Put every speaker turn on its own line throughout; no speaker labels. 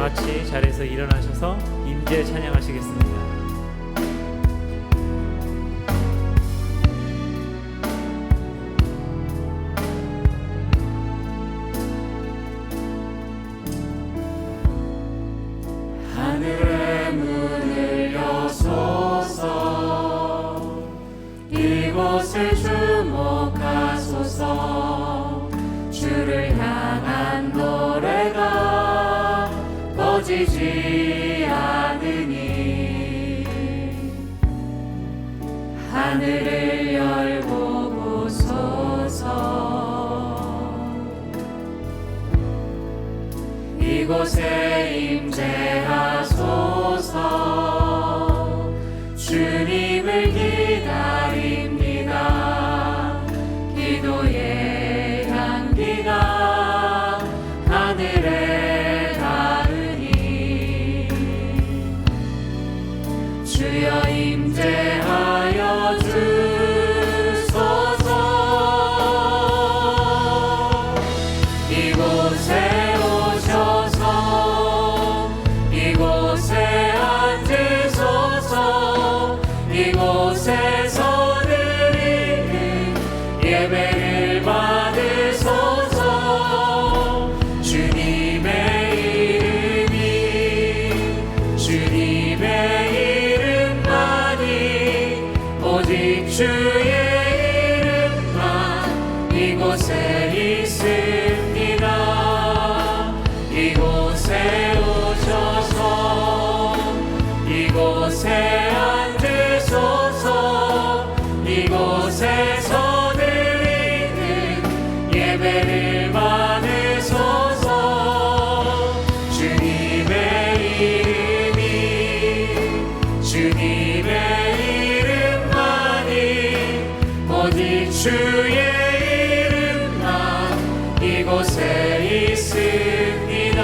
같이 자리에서 일어나셔서 임재 찬양하시겠습니다.
하늘의 문을 여소서, 이곳을 주목하소서. 주를 향한 노래가 꺼지지 않으니 하늘을 열고 보소서. 이곳에 임재하소서. 주님을 기다립니다. 기도의 향기가 하늘에 닿으니 주여 임재하여 주소서. 이곳에 오셔서 이곳에 앉으소서. 이곳에서 드리는 예배를 받으소서. 주님의 이름만이 오직 주의 이름만 이곳에 있습니다. 이곳에 오셔서 이곳에 앉으소서. 이곳에서 드리는 예배를 받으소서. 주님의 이름만이 오직 주의 이름만 이곳에 있습니다.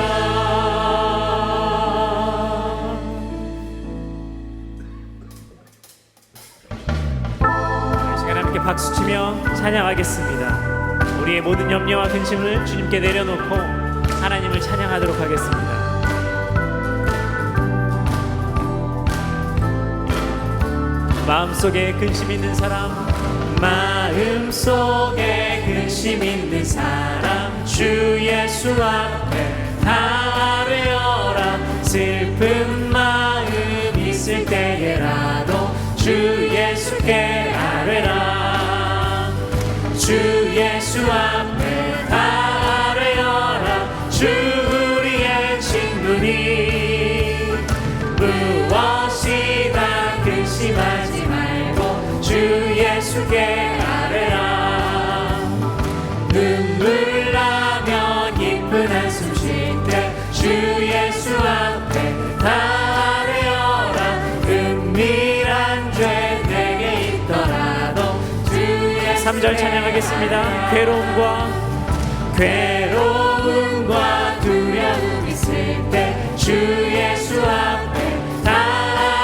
시간 함께 박수치며 찬양하겠습니다. 우리의 모든 염려와 근심을 주님께 내려놓고 하나님을 찬양하도록 하겠습니다. 마음속에 근심 있는 사람, 마음속에 근심 있는 사람, 주 예수 앞에 다 아뢰어라. 슬픈 마음 있을 때에라도 주 예수께 아뢰라. 주 예수 앞에 다 아뢰어라. 주 우리의 친구니 무엇이나 근심하지 말고 주 예수께 아뢰라. 눈물 나면 기쁜 한숨 쉴 때 주 예수 앞에 다 아뢰어라. 은밀한 죄 내게 있더라도 주 예수께 3절 찬양하겠습니다. 괴로움과 두려움 있을 때 주 예수 앞에 다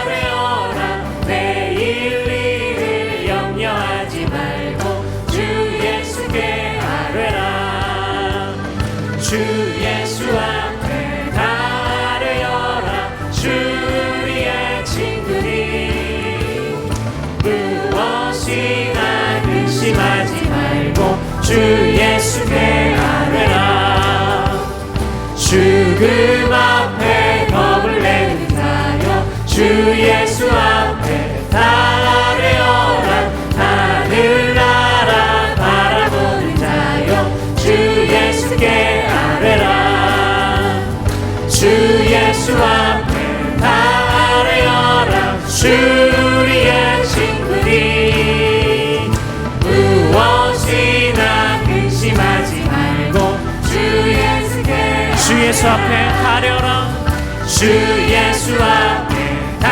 아뢰어라. 내일 일을 염려하지 말고 주 예수께 아뢰라. 주 예수 앞에 다 아뢰어라. 주 우리의 친구니 무엇이나 근심하지 말고 주 예수께 아뢰라. 죽음 앞에 겁을 내는 자여 주 예수 앞에 다 아뢰어라. 하늘나라 바라보는 자여 주 예수께 아뢰라. 주 예수 앞에 다 아뢰어라. 주 우리의 친구니 무엇이나 근심하지 말고 주 예수 앞에 아뢰어라. 주 예수 앞에 다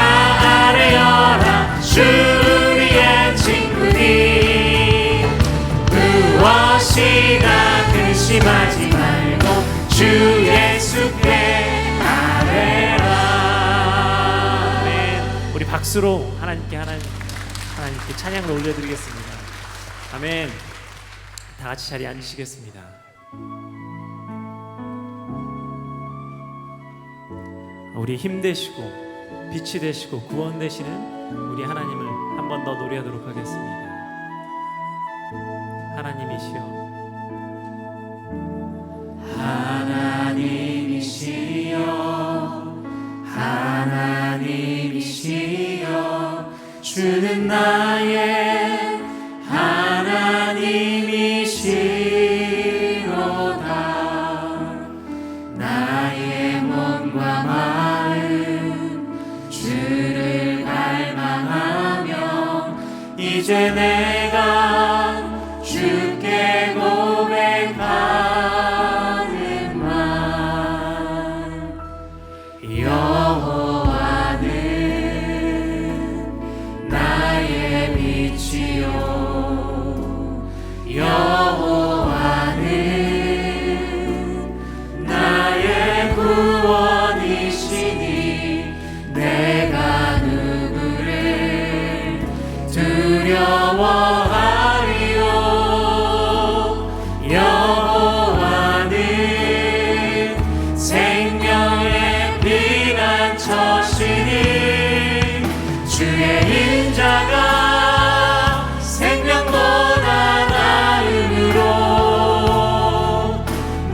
아뢰어라. 주 우리의 친구니 무엇이나 근심하지 말고 주 예수께 아뢰라. 아멘. 우리 박수로 하나님께 찬양을 올려드리겠습니다. 아멘. 다 같이 자리에 앉으시겠습니다. 우리 힘 되시고 빛이 되시고 구원 되시는 우리 하나님을 한 번 더 노래하도록 하겠습니다. 하나님이시여,
하나님이시여, 하나님이시여, 주는 나의 하나님이시로다. 나의 몸과 마음 주를 갈망하며 이제 내가 주께 고백하는 말, 여호와는 나의 빛이요, 여호와는 나의 구원이시니 내가 누구를 두려워하리요. 여호와는 생명의 피난처시니 주의 인자가 생명보다 나음으로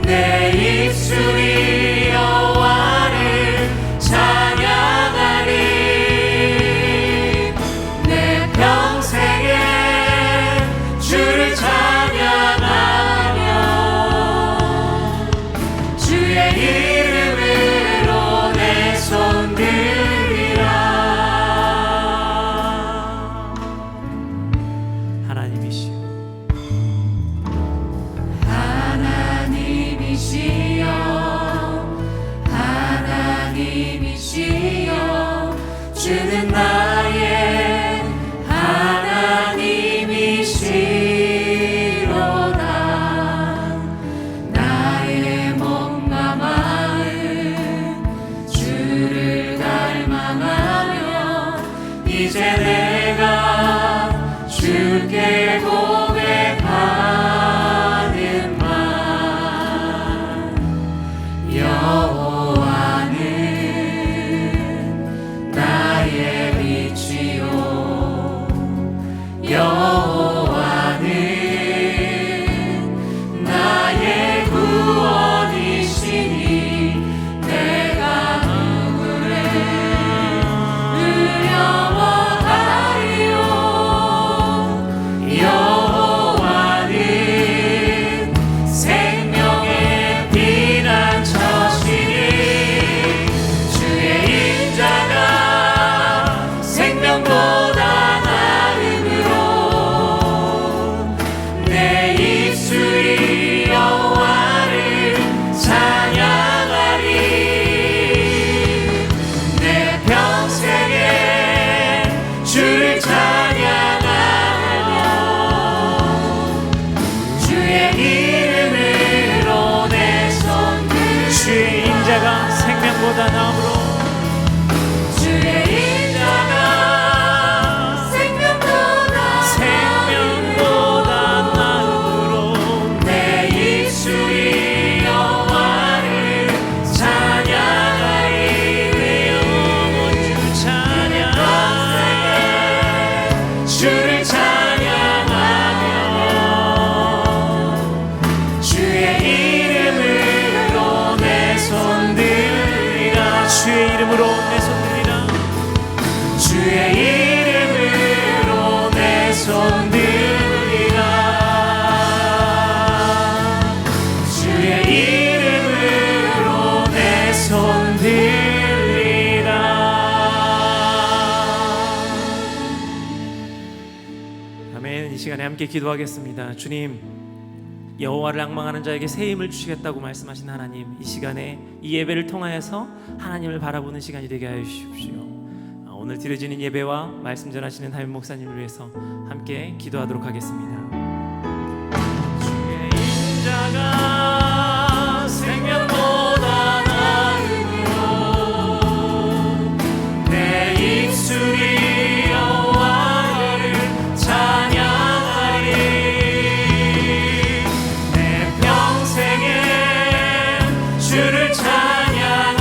내 입술이 여호와를 찬양하리. 내 평생에 주를 찬양하며 주의 이름으로 내 손 들리라.
하나님이시여,
하나님이시여, 하나님이시여, 주는 나의 하나님이시로다. 나의 몸과 마음 주를 갈망하며 이제 내가 주께 고백하는 말, 여호와는 나의 빛이요, 여호와는 나의 구원이시니 내가 누구를 두려워하리요. 여호와는 생명의 피난처시니 주의 인자가 생명보다 나음으로 내 입술이 여호와를 찬양하리. 내 평생에 주를 찬양하며 주의 이름으로 내 손 들고
주의 인자가 생명보다 나음으로
주의 인자가 생명보다
나음으로
내 입술이 여호와를 찬양하리.
내 영혼 주 찬양,
주를 찬양하며 주의 이름으로 내 손 들리라.
주의 이름으로 내 손 들리라.
주의 이름으로 내 손 들리라. 주의 이름으로 내 손 들리라.
아멘. 이 시간에 함께 기도하겠습니다. 주님, 여호와를 앙망하는 자에게 새 힘을 주시겠다고 말씀하신 하나님, 이 시간에 이 예배를 통하여서 하나님을 바라보는 시간이 되게 하여 주십시오. 오늘 드려지는 예배와 말씀 전하시는 하임 목사님을 위해서 함께 기도하도록 하겠습니다. 주의 인자가 생명보다 나음으로 내 입술이 여호와를 찬양하리. 내 평생에 주를 찬양하며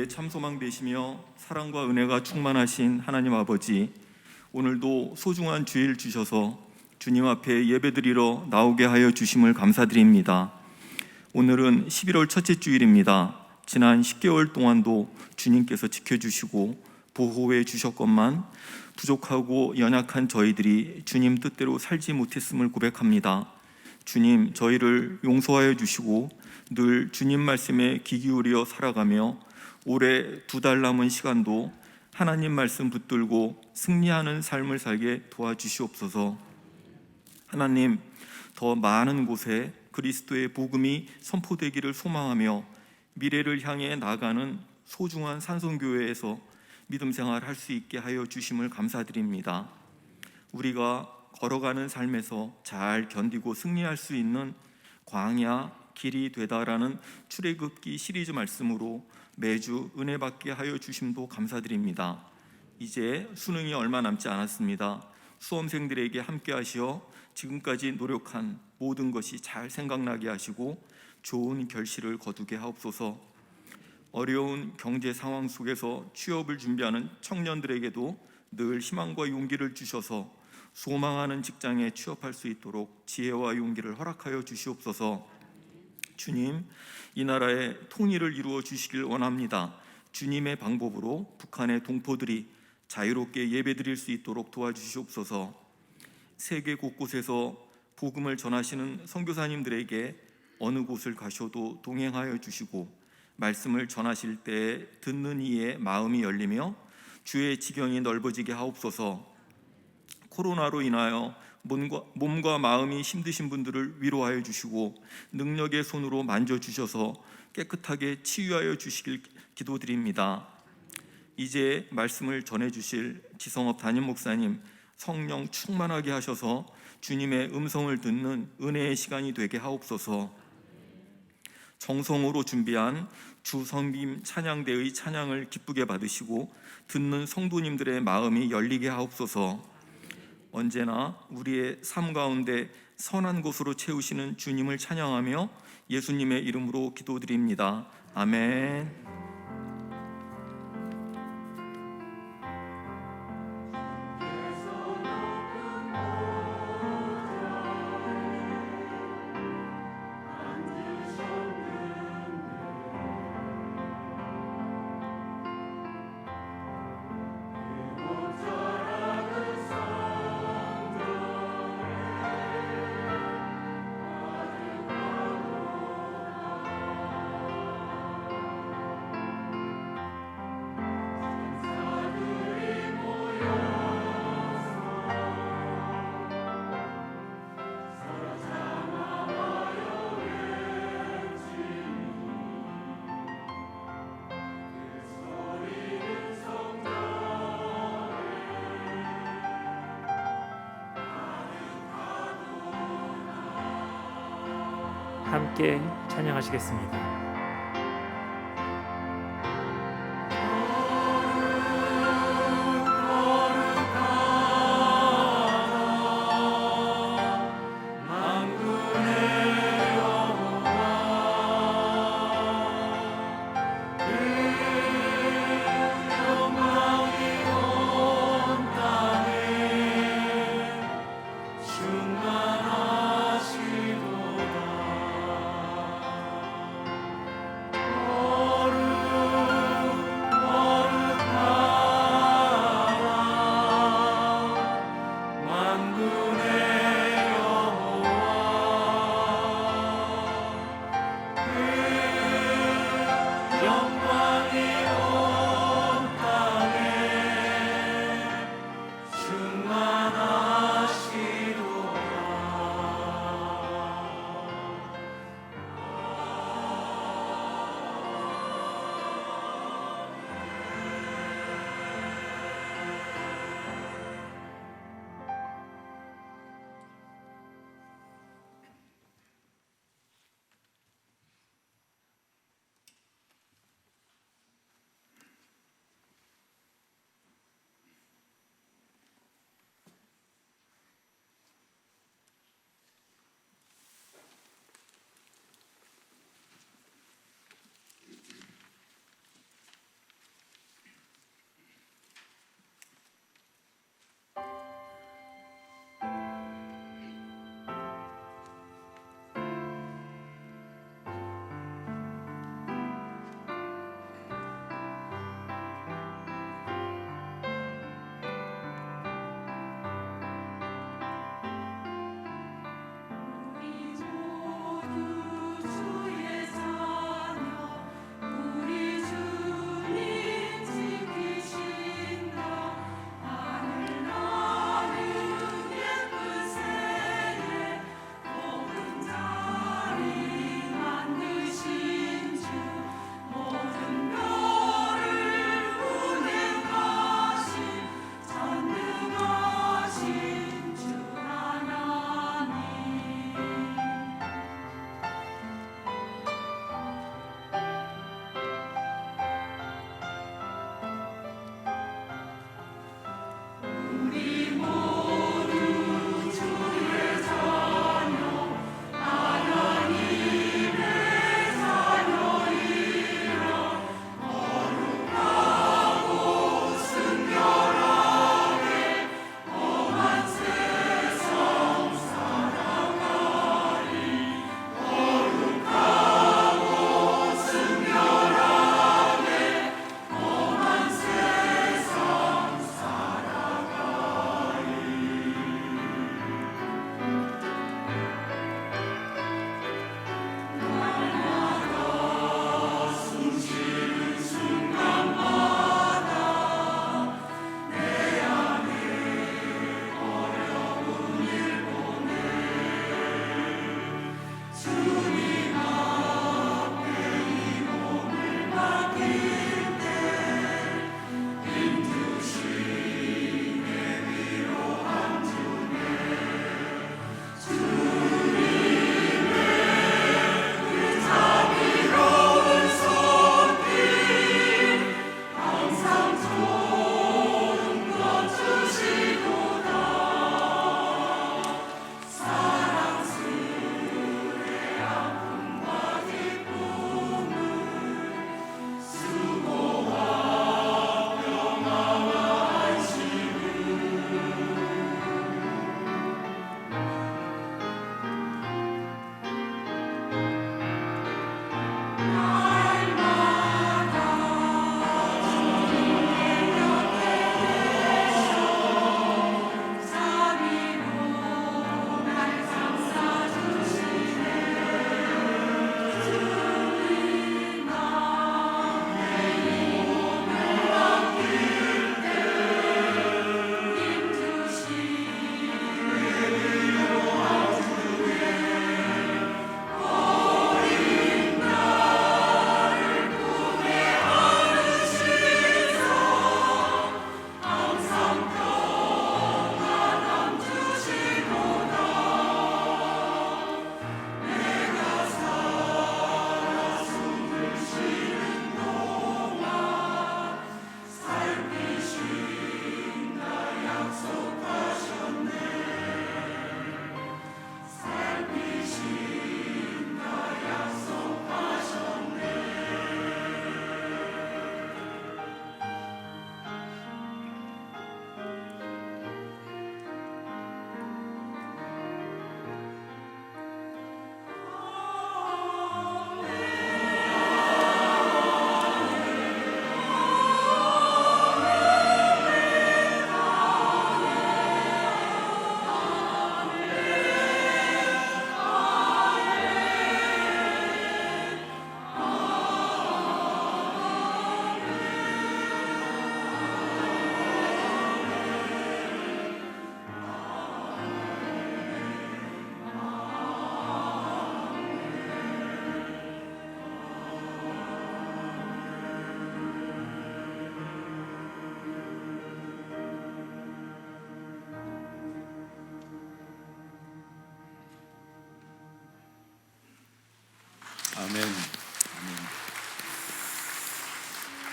우리의 참소망 되시며 사랑과 은혜가 충만하신 하나님 아버지, 오늘도 소중한 주일 주셔서 주님 앞에 예배드리러 나오게 하여 주심을 감사드립니다. 오늘은 11월 첫째 주일입니다. 지난 10개월 동안도 주님께서 지켜주시고 보호해 주셨건만 부족하고 연약한 저희들이 주님 뜻대로 살지 못했음을 고백합니다. 주님, 저희를 용서하여 주시고 늘 주님 말씀에 귀 기울여 살아가며 올해 2달 남은 시간도 하나님 말씀 붙들고 승리하는 삶을 살게 도와주시옵소서. 하나님, 더 많은 곳에 그리스도의 복음이 선포되기를 소망하며 미래를 향해 나가는 소중한 산성교회에서 믿음 생활을 할 수 있게 하여 주심을 감사드립니다. 우리가 걸어가는 삶에서 잘 견디고 승리할 수 있는 광야 길이 되다라는 출애굽기 시리즈 말씀으로 매주 은혜 받게 하여 주심도 감사드립니다. 이제 수능이 얼마 남지 않았습니다. 수험생들에게 함께 하시어 지금까지 노력한 모든 것이 잘 생각나게 하시고 좋은 결실을 거두게 하옵소서. 어려운 경제 상황 속에서 취업을 준비하는 청년들에게도 늘 희망과 용기를 주셔서 소망하는 직장에 취업할 수 있도록 지혜와 용기를 허락하여 주시옵소서. 주님, 이 나라의 통일을 이루어 주시길 원합니다. 주님의 방법으로 북한의 동포들이 자유롭게 예배드릴 수 있도록 도와주시옵소서. 세계 곳곳에서 복음을 전하시는 선교사님들에게 어느 곳을 가셔도 동행하여 주시고 말씀을 전하실 때 듣는 이의 마음이 열리며 주의 지경이 넓어지게 하옵소서. 코로나로 인하여 몸과 마음이 힘드신 분들을 위로하여 주시고 능력의 손으로 만져주셔서 깨끗하게 치유하여 주시길 기도드립니다. 이제 말씀을 전해주실 지성업 담임 목사님, 성령 충만하게 하셔서 주님의 음성을 듣는 은혜의 시간이 되게 하옵소서. 정성으로 준비한 주성김 찬양대의 찬양을 기쁘게 받으시고 듣는 성도님들의 마음이 열리게 하옵소서. 언제나 우리의 삶 가운데 선한 곳으로 채우시는 주님을 찬양하며 예수님의 이름으로 기도드립니다. 아멘.
함께 찬양하시겠습니다.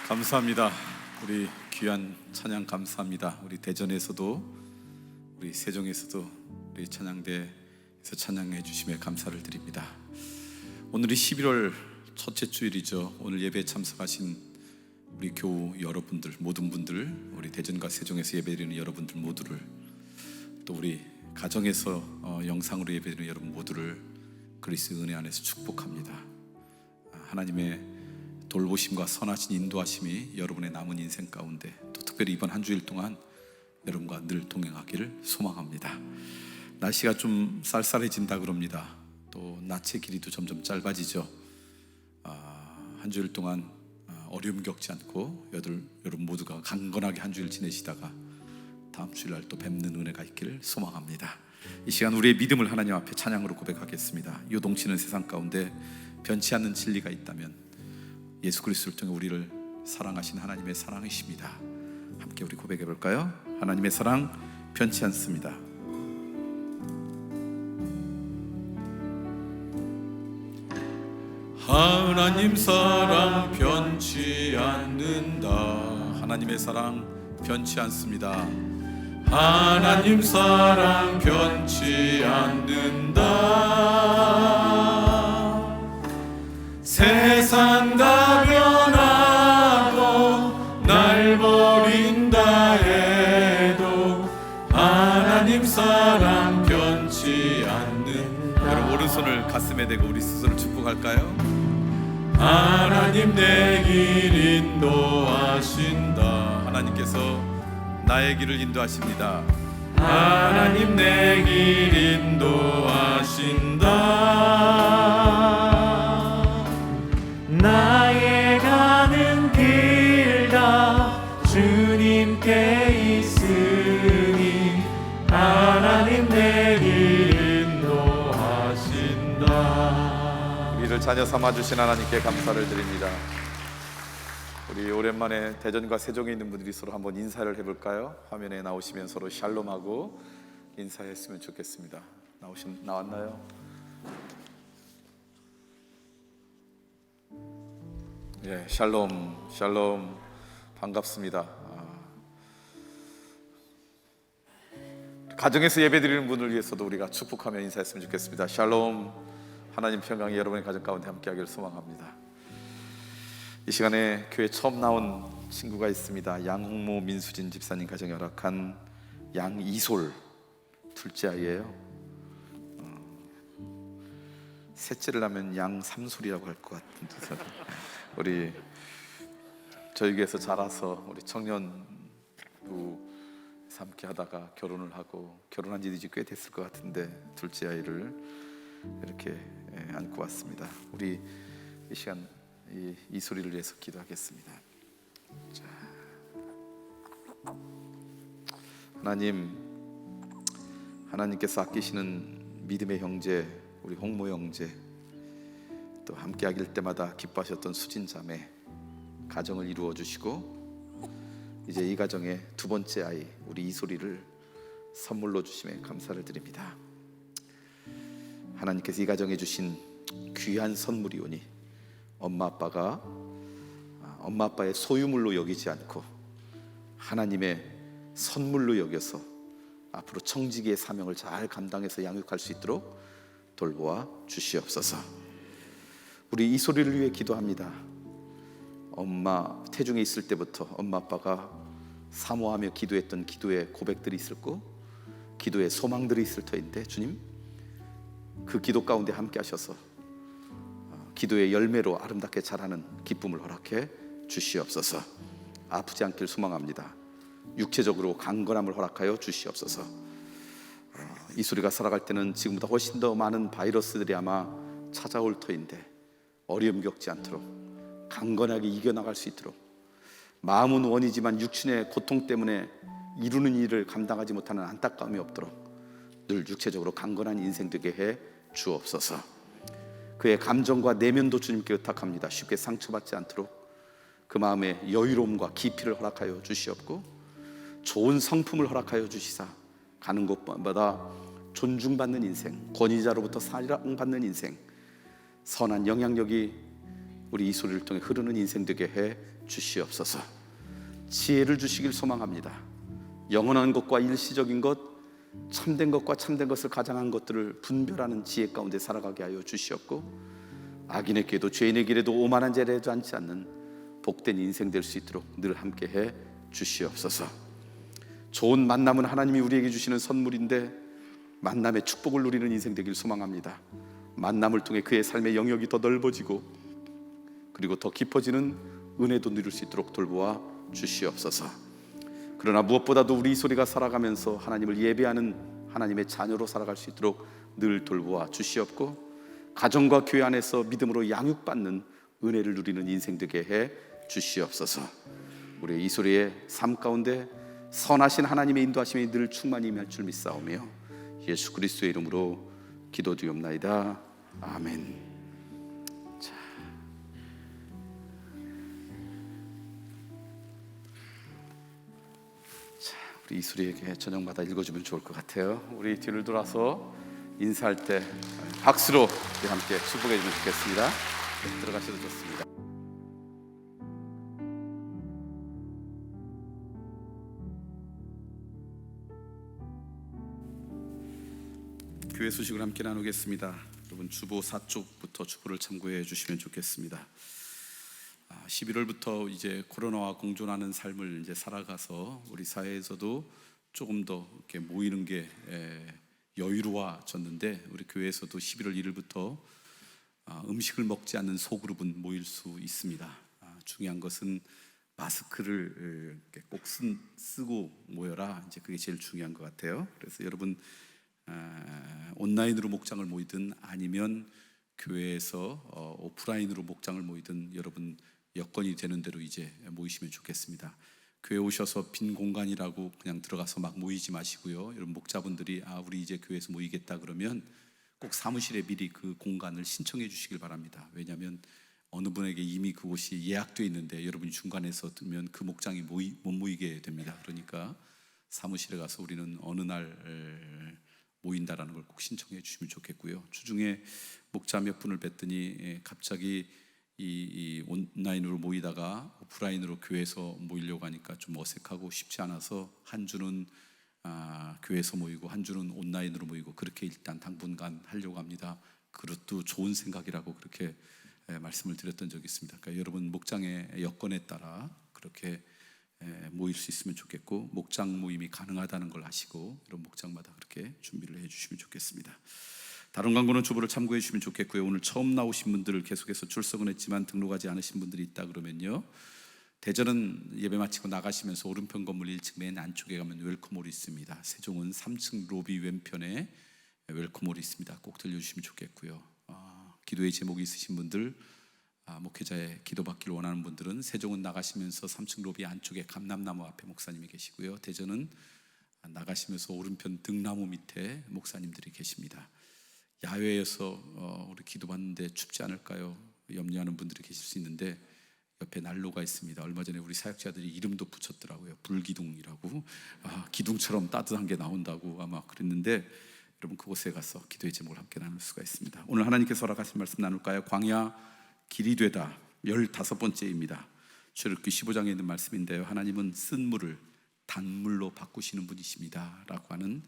감사합니다. 우리 귀한 찬양 감사합니다. 우리 대전에서도 우리 세종에서도 우리 찬양대에서 찬양해 주심에 감사를 드립니다. 오늘이 11월 첫째 주일이죠. 오늘 예배에 참석하신 우리 교우 여러분들, 모든 분들, 우리 대전과 세종에서 예배드리는 여러분들 모두를, 또 우리 가정에서 영상으로 예배드리는 여러분 모두를 그리스도의 은혜 안에서 축복합니다. 하나님의 돌보심과 선하신 인도하심이 여러분의 남은 인생 가운데, 또 특별히 이번 한 주일 동안 여러분과 늘 동행하기를 소망합니다. 날씨가 좀 쌀쌀해진다 그럽니다. 또 낮의 길이도 점점 짧아지죠. 한 주일 동안 어려움 겪지 않고 여러분 모두가 강건하게 한 주일 지내시다가 다음 주일날 또 뵙는 은혜가 있기를 소망합니다. 이 시간 우리의 믿음을 하나님 앞에 찬양으로 고백하겠습니다. 요동치는 세상 가운데 변치 않는 진리가 있다면 예수 그리스도를 통해 우리를 사랑하신 하나님의 사랑이십니다. 함께 우리 고백해 볼까요? 하나님의 사랑 변치 않습니다. 하나님 사랑 변치 않는다. 하나님의 사랑 변치 않습니다. 하나님 사랑 변치 않는다. 세상 다 변하고 날 버린다 해도 하나님 사랑 변치 않는다. 여러분 오른손을 가슴에 대고 우리 스스로 축복할까요? 하나님 내 길 인도하신다. 하나님께서 나의 길을 인도하십니다. 하나님 내 길 인도하신다.
나의 가는 길 다 주님께 있으니 하나님 내 길 인도하신다.
우리를 자녀 삼아주신 하나님께 감사를 드립니다. 우리 오랜만에 대전과 세종에 있는 분들이 서로 한번 인사를 해볼까요? 화면에 나오시면 서로 샬롬하고 인사했으면 좋겠습니다. 나왔나요? 예, 샬롬, 샬롬, 반갑습니다. 가정에서 예배드리는 분을 위해서도 우리가 축복하며 인사했으면 좋겠습니다. 샬롬, 하나님 평강이 여러분의 가정 가운데 함께하기를 소망합니다. 이 시간에 교회 처음 나온 친구가 있습니다. 양홍모 민수진 집사님 가정에 허락한 양이솔 둘째 아이예요. 셋째를 하면 양삼솔이라고 할 것 같은데 우리 저희 교회에서 자라서 우리 청년부 함께 하다가 결혼을 하고 결혼한 지 이제 꽤 됐을 것 같은데 둘째 아이를 이렇게 안고 왔습니다. 우리 이 시간 이 소리를 위해서 기도하겠습니다. 자, 하나님께서 아끼시는 믿음의 형제 우리 홍모 형제, 또 함께 하길 때마다 기뻐하셨던 수진 자매 가정을 이루어 주시고 이제 이 가정의 두 번째 아이 우리 이소리를 선물로 주심에 감사를 드립니다. 하나님께서 이 가정에 주신 귀한 선물이오니 엄마 아빠의 소유물로 여기지 않고 하나님의 선물로 여겨서 앞으로 청지기의 사명을 잘 감당해서 양육할 수 있도록 돌보아 주시옵소서. 우리 이 소리를 위해 기도합니다. 엄마 태중에 있을 때부터 엄마 아빠가 사모하며 기도했던 기도의 고백들이 있을 거고 기도의 소망들이 있을 터인데 주님 그 기도 가운데 함께 하셔서 기도의 열매로 아름답게 자라는 기쁨을 허락해 주시옵소서. 아프지 않길 소망합니다. 육체적으로 강건함을 허락하여 주시옵소서. 이 소리가 살아갈 때는 지금보다 훨씬 더 많은 바이러스들이 아마 찾아올 터인데 어려움 겪지 않도록 강건하게 이겨나갈 수 있도록 마음은 원이지만 육신의 고통 때문에 이루는 일을 감당하지 못하는 안타까움이 없도록 늘 육체적으로 강건한 인생 되게 해 주옵소서. 그의 감정과 내면도 주님께 의탁합니다. 쉽게 상처받지 않도록 그 마음에 여유로움과 깊이를 허락하여 주시옵고 좋은 성품을 허락하여 주시사 가는 곳마다 존중받는 인생, 권위자로부터 사랑받는 인생, 선한 영향력이 우리 이 소리를 통해 흐르는 인생 되게 해 주시옵소서. 지혜를 주시길 소망합니다. 영원한 것과 일시적인 것, 참된 것과 참된 것을 가장한 것들을 분별하는 지혜 가운데 살아가게 하여 주시옵고, 악인의 길에도 죄인의 길에도 오만한 자리에도 앉지 않는 복된 인생 될 수 있도록 늘 함께 해 주시옵소서. 좋은 만남은 하나님이 우리에게 주시는 선물인데 만남의 축복을 누리는 인생 되길 소망합니다. 만남을 통해 그의 삶의 영역이 더 넓어지고 그리고 더 깊어지는 은혜도 누릴 수 있도록 돌보아 주시옵소서. 그러나 무엇보다도 우리 이 소리가 살아가면서 하나님을 예배하는 하나님의 자녀로 살아갈 수 있도록 늘 돌보아 주시옵고, 가정과 교회 안에서 믿음으로 양육받는 은혜를 누리는 인생 되게 해 주시옵소서. 우리 이 소리의 삶 가운데 선하신 하나님의 인도하심이 늘 충만히 임할 줄 믿사오며 예수 그리스도의 이름으로 기도드리옵나이다. 아멘. 우리 이수리에게 저녁마다 읽어주면 좋을 것 같아요. 우리 뒤를 돌아서 인사할 때 박수로 우리 함께 축복해 주면 좋겠습니다. 들어가셔도 좋습니다. 교회 소식을 함께 나누겠습니다. 여러분 주보 4쪽부터 주보를 참고해 주시면 좋겠습니다. 11월부터 이제 코로나와 공존하는 삶을 이제 살아가서 우리 사회에서도 조금 더 이렇게 모이는 게 여유로워졌는데, 우리 교회에서도 11월 1일부터 음식을 먹지 않는 소그룹은 모일 수 있습니다. 중요한 것은 마스크를 꼭 쓰고 모여라. 이제 그게 제일 중요한 것 같아요. 그래서 여러분 온라인으로 목장을 모이든 아니면 교회에서 오프라인으로 목장을 모이든 여러분 여건이 되는 대로 이제 모이시면 좋겠습니다. 교회 오셔서 빈 공간이라고 그냥 들어가서 막 모이지 마시고요. 여러분 목자분들이 우리 이제 교회에서 모이겠다 그러면 꼭 사무실에 미리 그 공간을 신청해 주시길 바랍니다. 왜냐하면 어느 분에게 이미 그곳이 예약되어 있는데 여러분이 중간에서 두면 그 목장이 못 모이게 됩니다. 그러니까 사무실에 가서 우리는 어느 날 모인다라는 걸 꼭 신청해 주시면 좋겠고요. 주중에 목자 몇 분을 뵀더니 갑자기 이 온라인으로 모이다가 오프라인으로 교회에서 모이려고 하니까 좀 어색하고 쉽지 않아서 한 주는 교회에서 모이고 한 주는 온라인으로 모이고 그렇게 일단 당분간 하려고 합니다. 그것도 좋은 생각이라고 그렇게 말씀을 드렸던 적이 있습니다. 그러니까 여러분 목장의 여건에 따라 그렇게 모일 수 있으면 좋겠고, 목장 모임이 가능하다는 걸 아시고 여러분 목장마다 그렇게 준비를 해주시면 좋겠습니다. 다른 광고는 주보를 참고해 주시면 좋겠고요. 오늘 처음 나오신 분들을 계속해서 출석은 했지만 등록하지 않으신 분들이 있다 그러면요, 대전은 예배 마치고 나가시면서 오른편 건물 1층 맨 안쪽에 가면 웰컴홀이 있습니다. 세종은 3층 로비 왼편에 웰컴홀이 있습니다. 꼭 들려주시면 좋겠고요. 기도의 제목이 있으신 분들, 목회자의 기도받기를 원하는 분들은 세종은 나가시면서 3층 로비 안쪽에 감람나무 앞에 목사님이 계시고요, 대전은 나가시면서 오른편 등나무 밑에 목사님들이 계십니다. 야외에서 우리 기도받는데 춥지 않을까요? 염려하는 분들이 계실 수 있는데 옆에 난로가 있습니다. 얼마 전에 우리 사역자들이 이름도 붙였더라고요. 불기둥이라고. 기둥처럼 따뜻한 게 나온다고 아마 그랬는데, 여러분 그곳에 가서 기도의 제목을 함께 나눌 수가 있습니다. 오늘 하나님께서 허락하신 말씀 나눌까요? 광야 길이 되다 15번째입니다. 출애굽기 15장에 있는 말씀인데요, 하나님은 쓴 물을 단물로 바꾸시는 분이십니다 라고 하는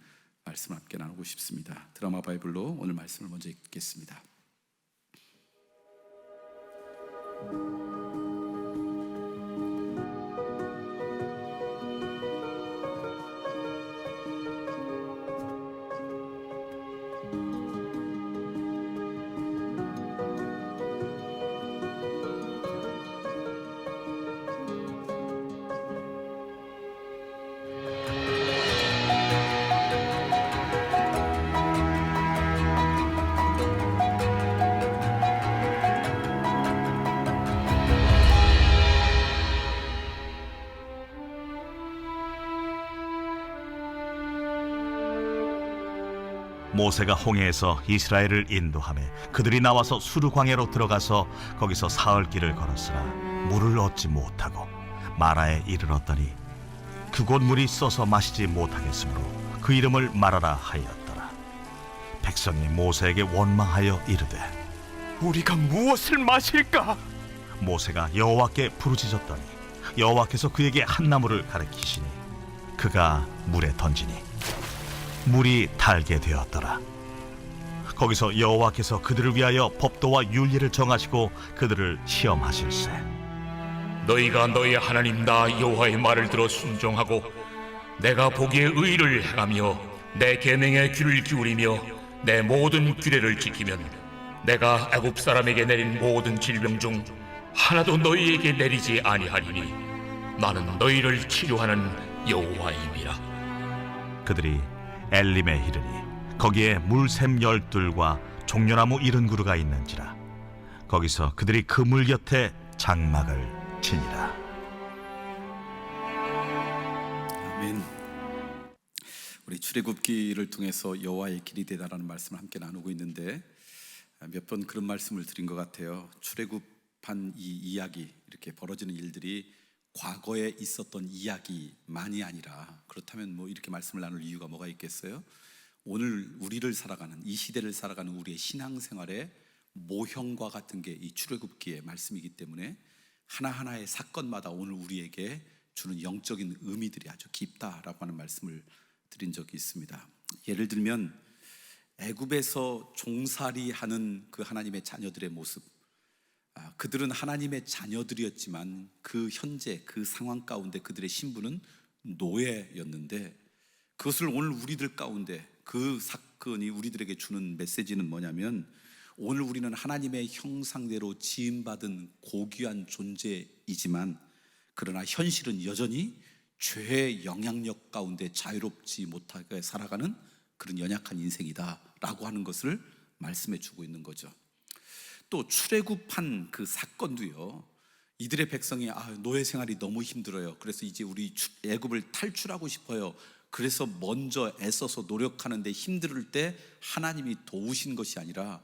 말씀을 함께 나누고 싶습니다. 드라마 바이블로 오늘 말씀을 먼저 읽겠습니다.
모세가 홍해에서 이스라엘을 인도하며 그들이 나와서 수르 광야로 들어가서 거기서 사흘 길을 걸었으나 물을 얻지 못하고 마라에 이르렀더니 그곳 물이 써서 마시지 못하겠으므로 그 이름을 마라라 하였더라. 백성이 모세에게 원망하여 이르되
우리가 무엇을 마실까?
모세가 여호와께 부르짖었더니 여호와께서 그에게 한 나무를 가리키시니 그가 물에 던지니 물이 달게 되었더라. 거기서 여호와께서 그들을 위하여 법도와 율례를 정하시고 그들을 시험하실세.
너희가 너희 하나님 나 여호와의 말을 들어 순종하고 내가 보기에 의를 행하며 내 계명에 귀를 기울이며 내 모든 규례를 지키면 내가 애굽 사람에게 내린 모든 질병 중 하나도 너희에게 내리지 아니하리니 나는 너희를 치료하는 여호와임이라.
그들이 엘림에 이르니 거기에 물샘 12과 종려나무 70그루가 있는지라. 거기서 그들이 그 물 곁에 장막을 치니라.
아멘. 우리 출애굽기를 통해서 여호와의 길이 되다라는 말씀을 함께 나누고 있는데 몇 번 그런 말씀을 드린 것 같아요. 출애굽한 이 이야기, 이렇게 벌어지는 일들이 과거에 있었던 이야기만이 아니라, 그렇다면 뭐 이렇게 말씀을 나눌 이유가 뭐가 있겠어요? 오늘 우리를 살아가는, 이 시대를 살아가는 우리의 신앙생활의 모형과 같은 게 이 출애굽기의 말씀이기 때문에 하나하나의 사건마다 오늘 우리에게 주는 영적인 의미들이 아주 깊다라고 하는 말씀을 드린 적이 있습니다. 예를 들면 애굽에서 종살이하는 그 하나님의 자녀들의 모습, 그들은 하나님의 자녀들이었지만 그 현재 그 상황 가운데 그들의 신분은 노예였는데, 그것을 오늘 우리들 가운데 그 사건이 우리들에게 주는 메시지는 뭐냐면, 오늘 우리는 하나님의 형상대로 지음받은 고귀한 존재이지만 그러나 현실은 여전히 죄의 영향력 가운데 자유롭지 못하게 살아가는 그런 연약한 인생이다라고 하는 것을 말씀해 주고 있는 거죠. 또 출애굽한 그 사건도요, 이들의 백성이 노예 생활이 너무 힘들어요. 그래서 이제 우리 애굽을 탈출하고 싶어요. 그래서 먼저 애써서 노력하는데 힘들 때 하나님이 도우신 것이 아니라,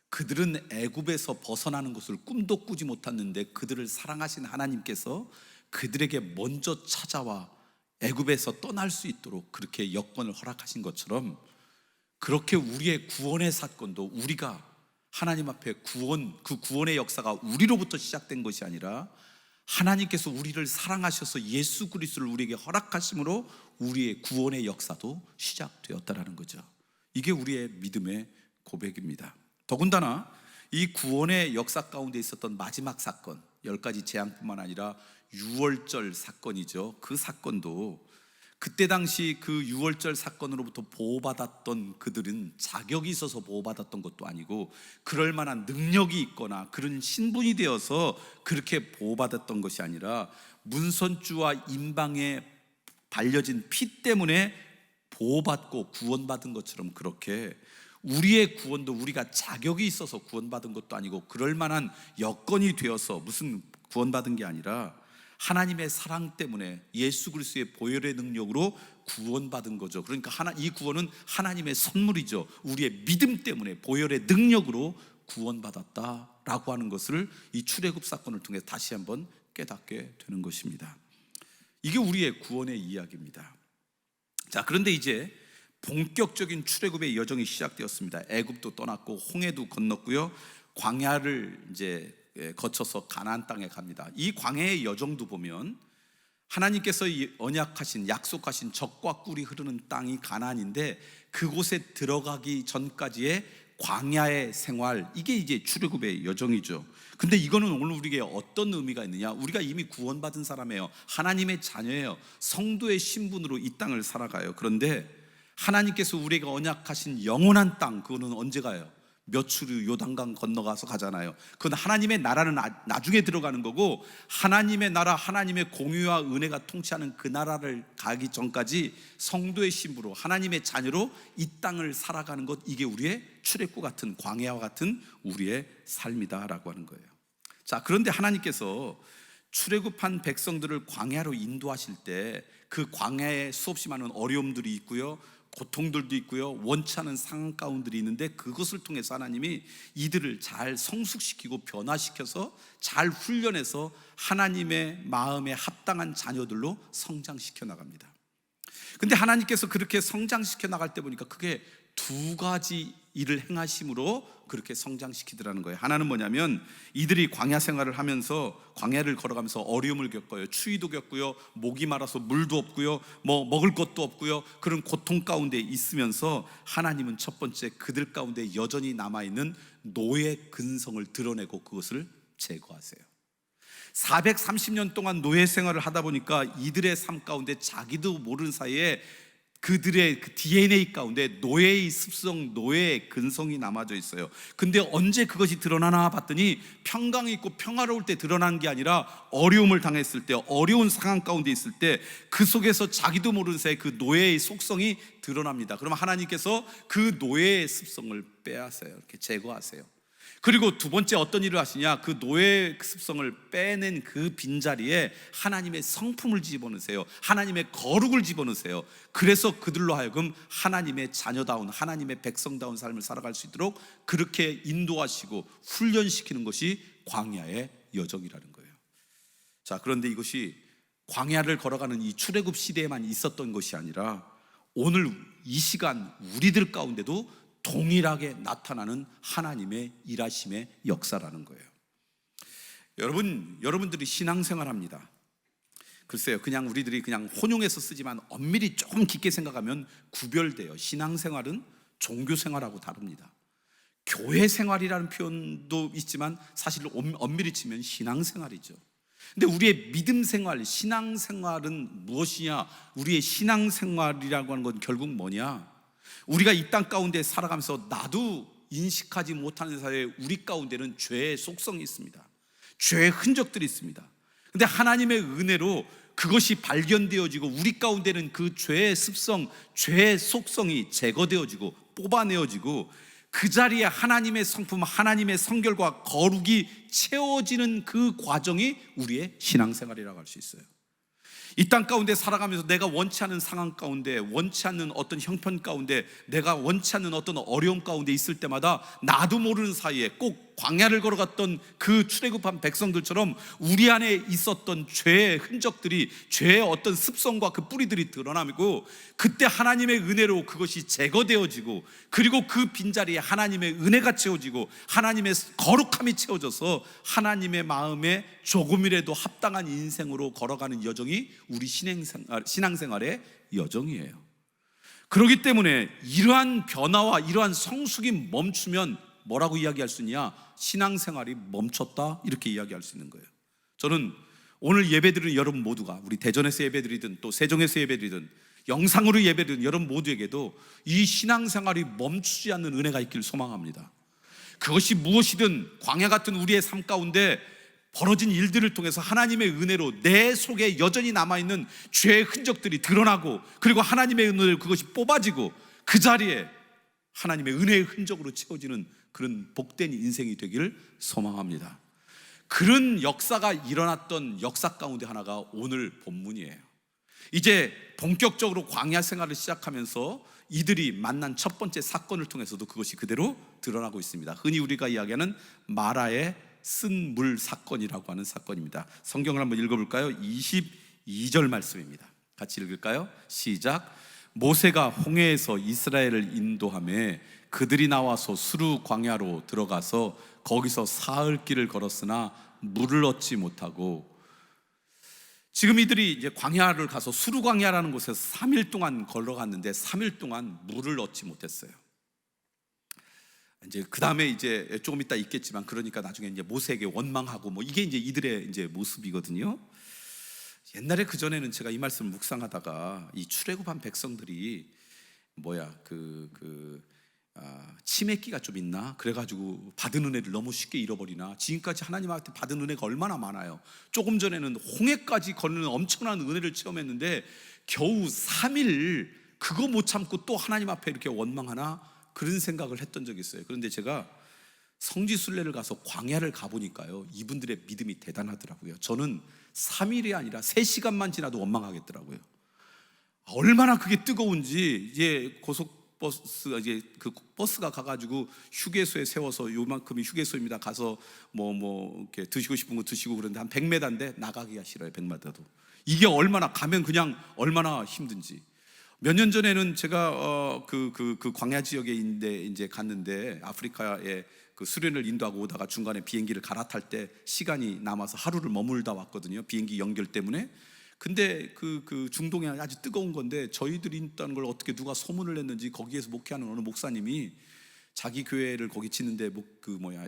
그들은 애굽에서 벗어나는 것을 꿈도 꾸지 못했는데 그들을 사랑하신 하나님께서 그들에게 먼저 찾아와 애굽에서 떠날 수 있도록 그렇게 여건을 허락하신 것처럼, 그렇게 우리의 구원의 사건도 우리가 하나님 앞에 그 구원의 역사가 우리로부터 시작된 것이 아니라 하나님께서 우리를 사랑하셔서 예수 그리스도를 우리에게 허락하심으로 우리의 구원의 역사도 시작되었다라는 거죠. 이게 우리의 믿음의 고백입니다. 더군다나 이 구원의 역사 가운데 있었던 마지막 사건, 10가지 재앙뿐만 아니라 유월절 사건이죠. 그 사건도 그때 당시 그 유월절 사건으로부터 보호받았던 그들은 자격이 있어서 보호받았던 것도 아니고 그럴 만한 능력이 있거나 그런 신분이 되어서 그렇게 보호받았던 것이 아니라 문선주와 임방에 발려진 피 때문에 보호받고 구원받은 것처럼, 그렇게 우리의 구원도 우리가 자격이 있어서 구원받은 것도 아니고 그럴 만한 여건이 되어서 무슨 구원받은 게 아니라 하나님의 사랑 때문에 예수 그리스도의 보혈의 능력으로 구원받은 거죠. 그러니까 이 구원은 하나님의 선물이죠. 우리의 믿음 때문에 보혈의 능력으로 구원받았다라고 하는 것을 이 출애굽 사건을 통해 다시 한번 깨닫게 되는 것입니다. 이게 우리의 구원의 이야기입니다. 자, 그런데 이제 본격적인 출애굽의 여정이 시작되었습니다. 애굽도 떠났고 홍해도 건넜고요, 광야를 이제 거쳐서 가나안 땅에 갑니다. 이 광야의 여정도 보면 하나님께서 언약하신, 약속하신 젖과 꿀이 흐르는 땅이 가나안인데 그곳에 들어가기 전까지의 광야의 생활, 이게 이제 출애굽의 여정이죠. 근데 이거는 오늘 우리에게 어떤 의미가 있느냐? 우리가 이미 구원받은 사람이에요. 하나님의 자녀예요. 성도의 신분으로 이 땅을 살아가요. 그런데 하나님께서 우리에게 언약하신 영원한 땅, 그거는 언제 가요? 며칠 후 요단강 건너가서 가잖아요. 그건 하나님의 나라는 나중에 들어가는 거고, 하나님의 나라, 하나님의 공유와 은혜가 통치하는 그 나라를 가기 전까지 성도의 신부로 하나님의 자녀로 이 땅을 살아가는 것, 이게 우리의 출애굽 같은, 광야와 같은 우리의 삶이다라고 하는 거예요. 자, 그런데 하나님께서 출애굽한 백성들을 광야로 인도하실 때 그 광야에 수없이 많은 어려움들이 있고요, 고통들도 있고요, 원치 않은 상황 가운데들이 있는데 그것을 통해서 하나님이 이들을 잘 성숙시키고 변화시켜서 잘 훈련해서 하나님의 마음에 합당한 자녀들로 성장시켜 나갑니다. 근데 하나님께서 그렇게 성장시켜 나갈 때 보니까 그게 두 가지 일을 행하심으로 그렇게 성장시키더라는 거예요. 하나는 뭐냐면 이들이 광야 생활을 하면서 광야를 걸어가면서 어려움을 겪어요. 추위도 겪고요, 목이 마라서 물도 없고요, 뭐 먹을 것도 없고요, 그런 고통 가운데 있으면서 하나님은 첫 번째 그들 가운데 여전히 남아있는 노예 근성을 드러내고 그것을 제거하세요. 430년 동안 노예 생활을 하다 보니까 이들의 삶 가운데 자기도 모르는 사이에 그들의 그 DNA 가운데 노예의 습성, 노예의 근성이 남아져 있어요. 근데 언제 그것이 드러나나 봤더니 평강이 있고 평화로울 때 드러나는 게 아니라 어려움을 당했을 때, 어려운 상황 가운데 있을 때 그 속에서 자기도 모르는 사이에 그 노예의 속성이 드러납니다. 그러면 하나님께서 그 노예의 습성을 빼앗아요. 이렇게 제거하세요. 그리고 두 번째 어떤 일을 하시냐, 그 노예 습성을 빼낸 그 빈자리에 하나님의 성품을 집어넣으세요. 하나님의 거룩을 집어넣으세요. 그래서 그들로 하여금 하나님의 자녀다운, 하나님의 백성다운 삶을 살아갈 수 있도록 그렇게 인도하시고 훈련시키는 것이 광야의 여정이라는 거예요. 자, 그런데 이것이 광야를 걸어가는 이 출애굽 시대에만 있었던 것이 아니라 오늘 이 시간 우리들 가운데도 동일하게 나타나는 하나님의 일하심의 역사라는 거예요. 여러분들이 신앙생활합니다. 글쎄요, 그냥 우리들이 그냥 혼용해서 쓰지만 엄밀히 조금 깊게 생각하면 구별돼요. 신앙생활은 종교생활하고 다릅니다. 교회생활이라는 표현도 있지만 사실 엄밀히 치면 신앙생활이죠. 근데 우리의 믿음생활, 신앙생활은 무엇이냐? 우리의 신앙생활이라고 하는 건 결국 뭐냐? 우리가 이 땅 가운데 살아가면서 나도 인식하지 못하는 사이에 우리 가운데는 죄의 속성이 있습니다. 죄의 흔적들이 있습니다. 근데 하나님의 은혜로 그것이 발견되어지고 우리 가운데는 그 죄의 습성, 죄의 속성이 제거되어지고 뽑아내어지고 그 자리에 하나님의 성품, 하나님의 성결과 거룩이 채워지는 그 과정이 우리의 신앙생활이라고 할 수 있어요. 이 땅 가운데 살아가면서 내가 원치 않는 상황 가운데, 원치 않는 어떤 형편 가운데, 내가 원치 않는 어떤 어려움 가운데 있을 때마다 나도 모르는 사이에 꼭 광야를 걸어갔던 그 출애굽한 백성들처럼 우리 안에 있었던 죄의 흔적들이, 죄의 어떤 습성과 그 뿌리들이 드러나고 그때 하나님의 은혜로 그것이 제거되어지고 그리고 그 빈자리에 하나님의 은혜가 채워지고 하나님의 거룩함이 채워져서 하나님의 마음에 조금이라도 합당한 인생으로 걸어가는 여정이 우리 신앙생활의 여정이에요. 그렇기 때문에 이러한 변화와 이러한 성숙이 멈추면 뭐라고 이야기할 수 있냐? 신앙생활이 멈췄다, 이렇게 이야기할 수 있는 거예요. 저는 오늘 예배드리는 여러분 모두가, 우리 대전에서 예배드리든 또 세종에서 예배드리든 영상으로 예배드리는 여러분 모두에게도 이 신앙생활이 멈추지 않는 은혜가 있기를 소망합니다. 그것이 무엇이든 광야 같은 우리의 삶 가운데 벌어진 일들을 통해서 하나님의 은혜로 내 속에 여전히 남아있는 죄의 흔적들이 드러나고 그리고 하나님의 은혜로 그것이 뽑아지고 그 자리에 하나님의 은혜의 흔적으로 채워지는 그런 복된 인생이 되기를 소망합니다. 그런 역사가 일어났던 역사 가운데 하나가 오늘 본문이에요. 이제 본격적으로 광야 생활을 시작하면서 이들이 만난 첫 번째 사건을 통해서도 그것이 그대로 드러나고 있습니다. 흔히 우리가 이야기하는 마라의 쓴 물 사건이라고 하는 사건입니다. 성경을 한번 읽어볼까요? 22절 말씀입니다. 같이 읽을까요? 시작. 모세가 홍해에서 이스라엘을 인도하며 그들이 나와서 수르 광야로 들어가서 거기서 사흘 길을 걸었으나 물을 얻지 못하고, 지금 이들이 이제 광야를 가서 수르 광야라는 곳에서 3일 동안 걸어갔는데 3일 동안 물을 얻지 못했어요. 이제 그 다음에 이제 조금 이따 있겠지만, 그러니까 나중에 이제 모세에게 원망하고 뭐 이게 이제 이들의 이제 모습이거든요. 옛날에 그 전에는 제가 이 말씀을 묵상하다가 이 출애굽한 백성들이 치매기가 좀 있나? 그래가지고 받은 은혜를 너무 쉽게 잃어버리나? 지금까지 하나님한테 받은 은혜가 얼마나 많아요. 조금 전에는 홍해까지 건너는 엄청난 은혜를 체험했는데 겨우 3일 그거 못 참고 또 하나님 앞에 이렇게 원망하나? 그런 생각을 했던 적이 있어요. 그런데 제가 성지순례를 가서 광야를 가보니까요, 이분들의 믿음이 대단하더라고요. 저는 3일이 아니라 3시간만 지나도 원망하겠더라고요. 얼마나 그게 뜨거운지. 이제 고속버스가 이제 그 버스가 가가지고 휴게소에 세워서 요만큼이 휴게소입니다. 가서 이렇게 드시고 싶은 거 드시고 그러는데 한 100m인데 나가기가 싫어요. 100m도. 이게 얼마나 가면 그냥 얼마나 힘든지. 몇 년 전에는 제가 그 광야 지역에 이제 갔는데, 아프리카에 그 수련을 인도하고 오다가 중간에 비행기를 갈아탈 때 시간이 남아서 하루를 머물다 왔거든요. 비행기 연결 때문에. 근데 그 중동에 아주 뜨거운 건데, 저희들이 있다는 걸 어떻게 누가 소문을 냈는지 거기에서 목회하는 어느 목사님이 자기 교회를 거기 짓는데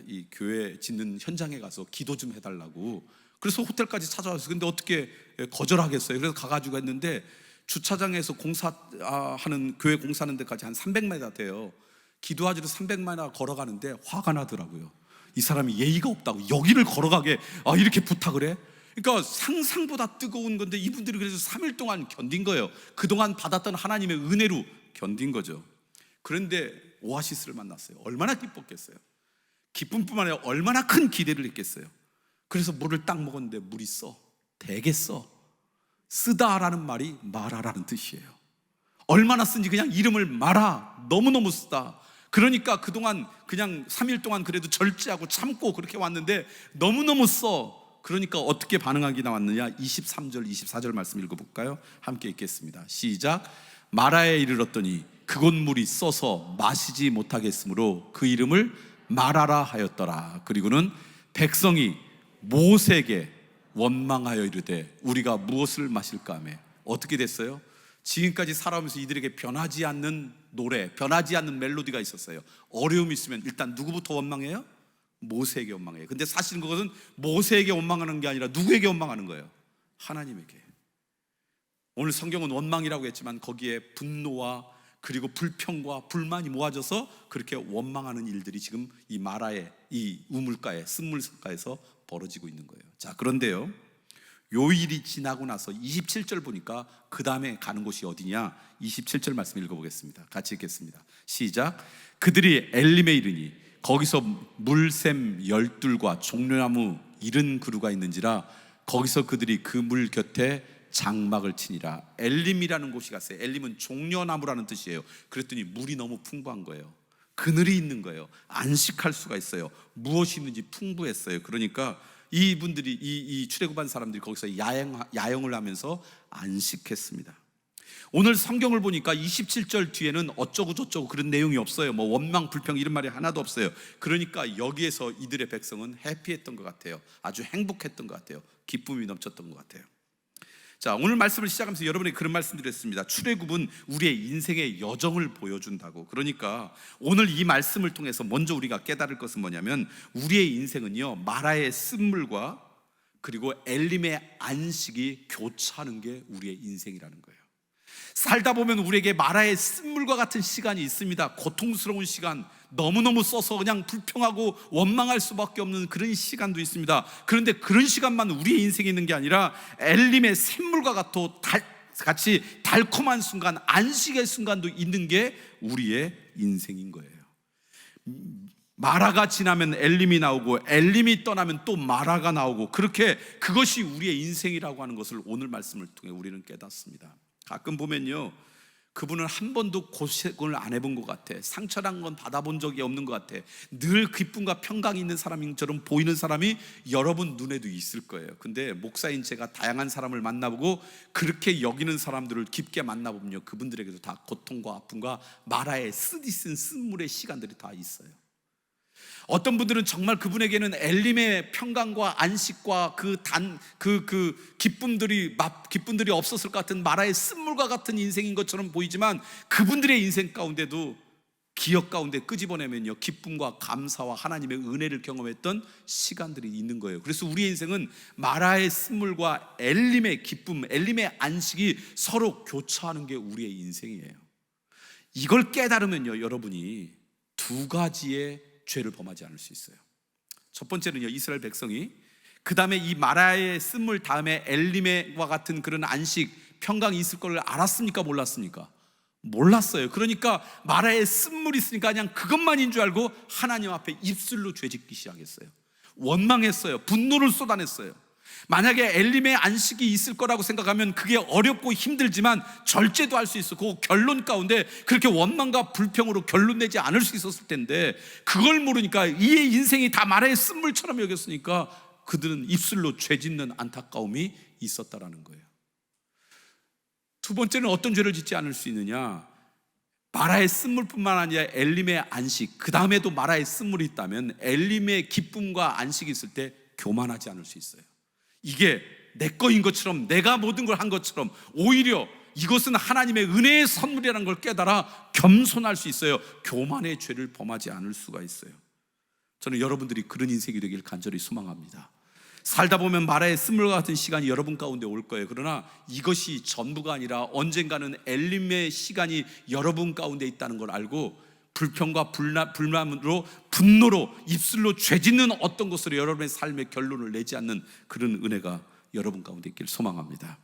이 교회 짓는 현장에 가서 기도 좀 해달라고, 그래서 호텔까지 찾아왔어요. 근데 어떻게 거절하겠어요? 그래서 가가지고 했는데, 주차장에서 공사하는, 교회 공사하는 데까지 한 300m 돼요. 기도하지로 300m 걸어가는데 화가 나더라고요. 이 사람이 예의가 없다고 여기를 걸어가게 이렇게 부탁을 해? 그러니까 상상보다 뜨거운 건데, 이분들이 그래서 3일 동안 견딘 거예요. 그동안 받았던 하나님의 은혜로 견딘 거죠. 그런데 오아시스를 만났어요. 얼마나 기뻤겠어요. 기쁨뿐만 아니라 얼마나 큰 기대를 했겠어요. 그래서 물을 딱 먹었는데 물이 되게 쓰다라는 말이 마라라는 뜻이에요. 얼마나 쓴지 그냥 이름을 마라, 너무너무 쓰다. 그러니까 그동안 그냥 3일 동안 그래도 절제하고 참고 그렇게 왔는데 너무너무 그러니까 어떻게 반응하기 나왔느냐. 23절 24절 말씀 읽어볼까요? 함께 읽겠습니다. 시작. 마라에 이르렀더니 그곳 물이 써서 마시지 못하겠으므로 그 이름을 마라라 하였더라. 그리고는 백성이 모세에게 원망하여 이르되 우리가 무엇을 마실까 하며, 어떻게 됐어요? 지금까지 살아오면서 이들에게 변하지 않는 노래, 변하지 않는 멜로디가 있었어요. 어려움이 있으면 일단 누구부터 원망해요? 모세에게 원망해요. 근데 사실은 그것은 모세에게 원망하는 게 아니라 누구에게 원망하는 거예요? 하나님에게. 오늘 성경은 원망이라고 했지만 거기에 분노와 그리고 불평과 불만이 모아져서 그렇게 원망하는 일들이 지금 이 마라의 이 우물가에, 쓴물가에서 벌어지고 있는 거예요. 자, 그런데요, 요 일이 지나고 나서 27절 보니까 그 다음에 가는 곳이 어디냐? 27절 말씀 읽어보겠습니다. 같이 읽겠습니다. 시작. 그들이 엘림에 이르니 거기서 물샘 12과 종려나무 70그루가 있는지라 거기서 그들이 그 물 곁에 장막을 치니라. 엘림이라는 곳이 갔어요. 엘림은 종려나무라는 뜻이에요. 그랬더니 물이 너무 풍부한 거예요. 그늘이 있는 거예요. 안식할 수가 있어요. 무엇이 있는지 풍부했어요. 그러니까 이분들이 이 출애굽한 사람들이 거기서 야영을 하면서 안식했습니다. 오늘 성경을 보니까 27절 뒤에는 어쩌고 저쩌고 그런 내용이 없어요. 뭐 원망, 불평 이런 말이 하나도 없어요. 그러니까 여기에서 이들의 백성은 해피했던 것 같아요. 아주 행복했던 것 같아요. 기쁨이 넘쳤던 것 같아요. 자, 오늘 말씀을 시작하면서 여러분에게 그런 말씀 드렸습니다. 출애굽은 우리의 인생의 여정을 보여준다고. 그러니까 오늘 이 말씀을 통해서 먼저 우리가 깨달을 것은 뭐냐면, 우리의 인생은요, 마라의 쓴물과 그리고 엘림의 안식이 교차하는 게 우리의 인생이라는 거예요. 살다 보면 우리에게 마라의 쓴물과 같은 시간이 있습니다. 고통스러운 시간, 너무너무 써서 그냥 불평하고 원망할 수밖에 없는 그런 시간도 있습니다. 그런데 그런 시간만 우리의 인생에 있는 게 아니라 엘림의 샘물과 같이 달콤한 순간, 안식의 순간도 있는 게 우리의 인생인 거예요. 마라가 지나면 엘림이 나오고 엘림이 떠나면 또 마라가 나오고, 그렇게 그것이 우리의 인생이라고 하는 것을 오늘 말씀을 통해 우리는 깨닫습니다. 가끔 보면요, 그분은 한 번도 고생을 안 해본 것 같아. 상처란 건 받아본 적이 없는 것 같아. 늘 기쁨과 평강이 있는 사람처럼 보이는 사람이 여러분 눈에도 있을 거예요. 근데 목사인 제가 다양한 사람을 만나보고 그렇게 여기는 사람들을 깊게 만나보면요, 그분들에게도 다 고통과 아픔과 마라의 쓴 쓴물의 시간들이 다 있어요. 어떤 분들은 정말 그분에게는 엘림의 평강과 안식과 그 기쁨들이 없었을 것 같은 마라의 쓴물과 같은 인생인 것처럼 보이지만, 그분들의 인생 가운데도 기억 가운데 끄집어내면요, 기쁨과 감사와 하나님의 은혜를 경험했던 시간들이 있는 거예요. 그래서 우리의 인생은 마라의 쓴물과 엘림의 기쁨, 엘림의 안식이 서로 교차하는 게 우리의 인생이에요. 이걸 깨달으면요, 여러분이 두 가지의 죄를 범하지 않을 수 있어요. 첫 번째는요, 이스라엘 백성이 그 다음에 이 마라의 쓴물 다음에 엘림과 같은 그런 안식, 평강이 있을 걸 알았습니까? 몰랐습니까? 몰랐어요. 그러니까 마라의 쓴물이 있으니까 그냥 그것만인 줄 알고 하나님 앞에 입술로 죄짓기 시작했어요. 원망했어요. 분노를 쏟아냈어요. 만약에 엘림의 안식이 있을 거라고 생각하면 그게 어렵고 힘들지만 절제도 할 수 있었고, 결론 가운데 그렇게 원망과 불평으로 결론 내지 않을 수 있었을 텐데, 그걸 모르니까 이의 인생이 다 마라의 쓴물처럼 여겼으니까 그들은 입술로 죄짓는 안타까움이 있었다라는 거예요.
두 번째는 어떤 죄를 짓지 않을 수 있느냐? 마라의 쓴물뿐만 아니라 엘림의 안식, 그 다음에도 마라의 쓴물이 있다면 엘림의 기쁨과 안식이 있을 때 교만하지 않을 수 있어요. 이게 내 거인 것처럼, 내가 모든 걸 한 것처럼, 오히려 이것은 하나님의 은혜의 선물이라는 걸 깨달아 겸손할 수 있어요. 교만의 죄를 범하지 않을 수가 있어요. 저는 여러분들이 그런 인생이 되길 간절히 소망합니다. 살다 보면 마라의 쓴물과 같은 시간이 여러분 가운데 올 거예요. 그러나 이것이 전부가 아니라 언젠가는 엘림의 시간이 여러분 가운데 있다는 걸 알고 불평과 불만으로, 분노로, 입술로 죄짓는 어떤 것으로 여러분의 삶의 결론을 내지 않는 그런 은혜가 여러분 가운데 있길 소망합니다.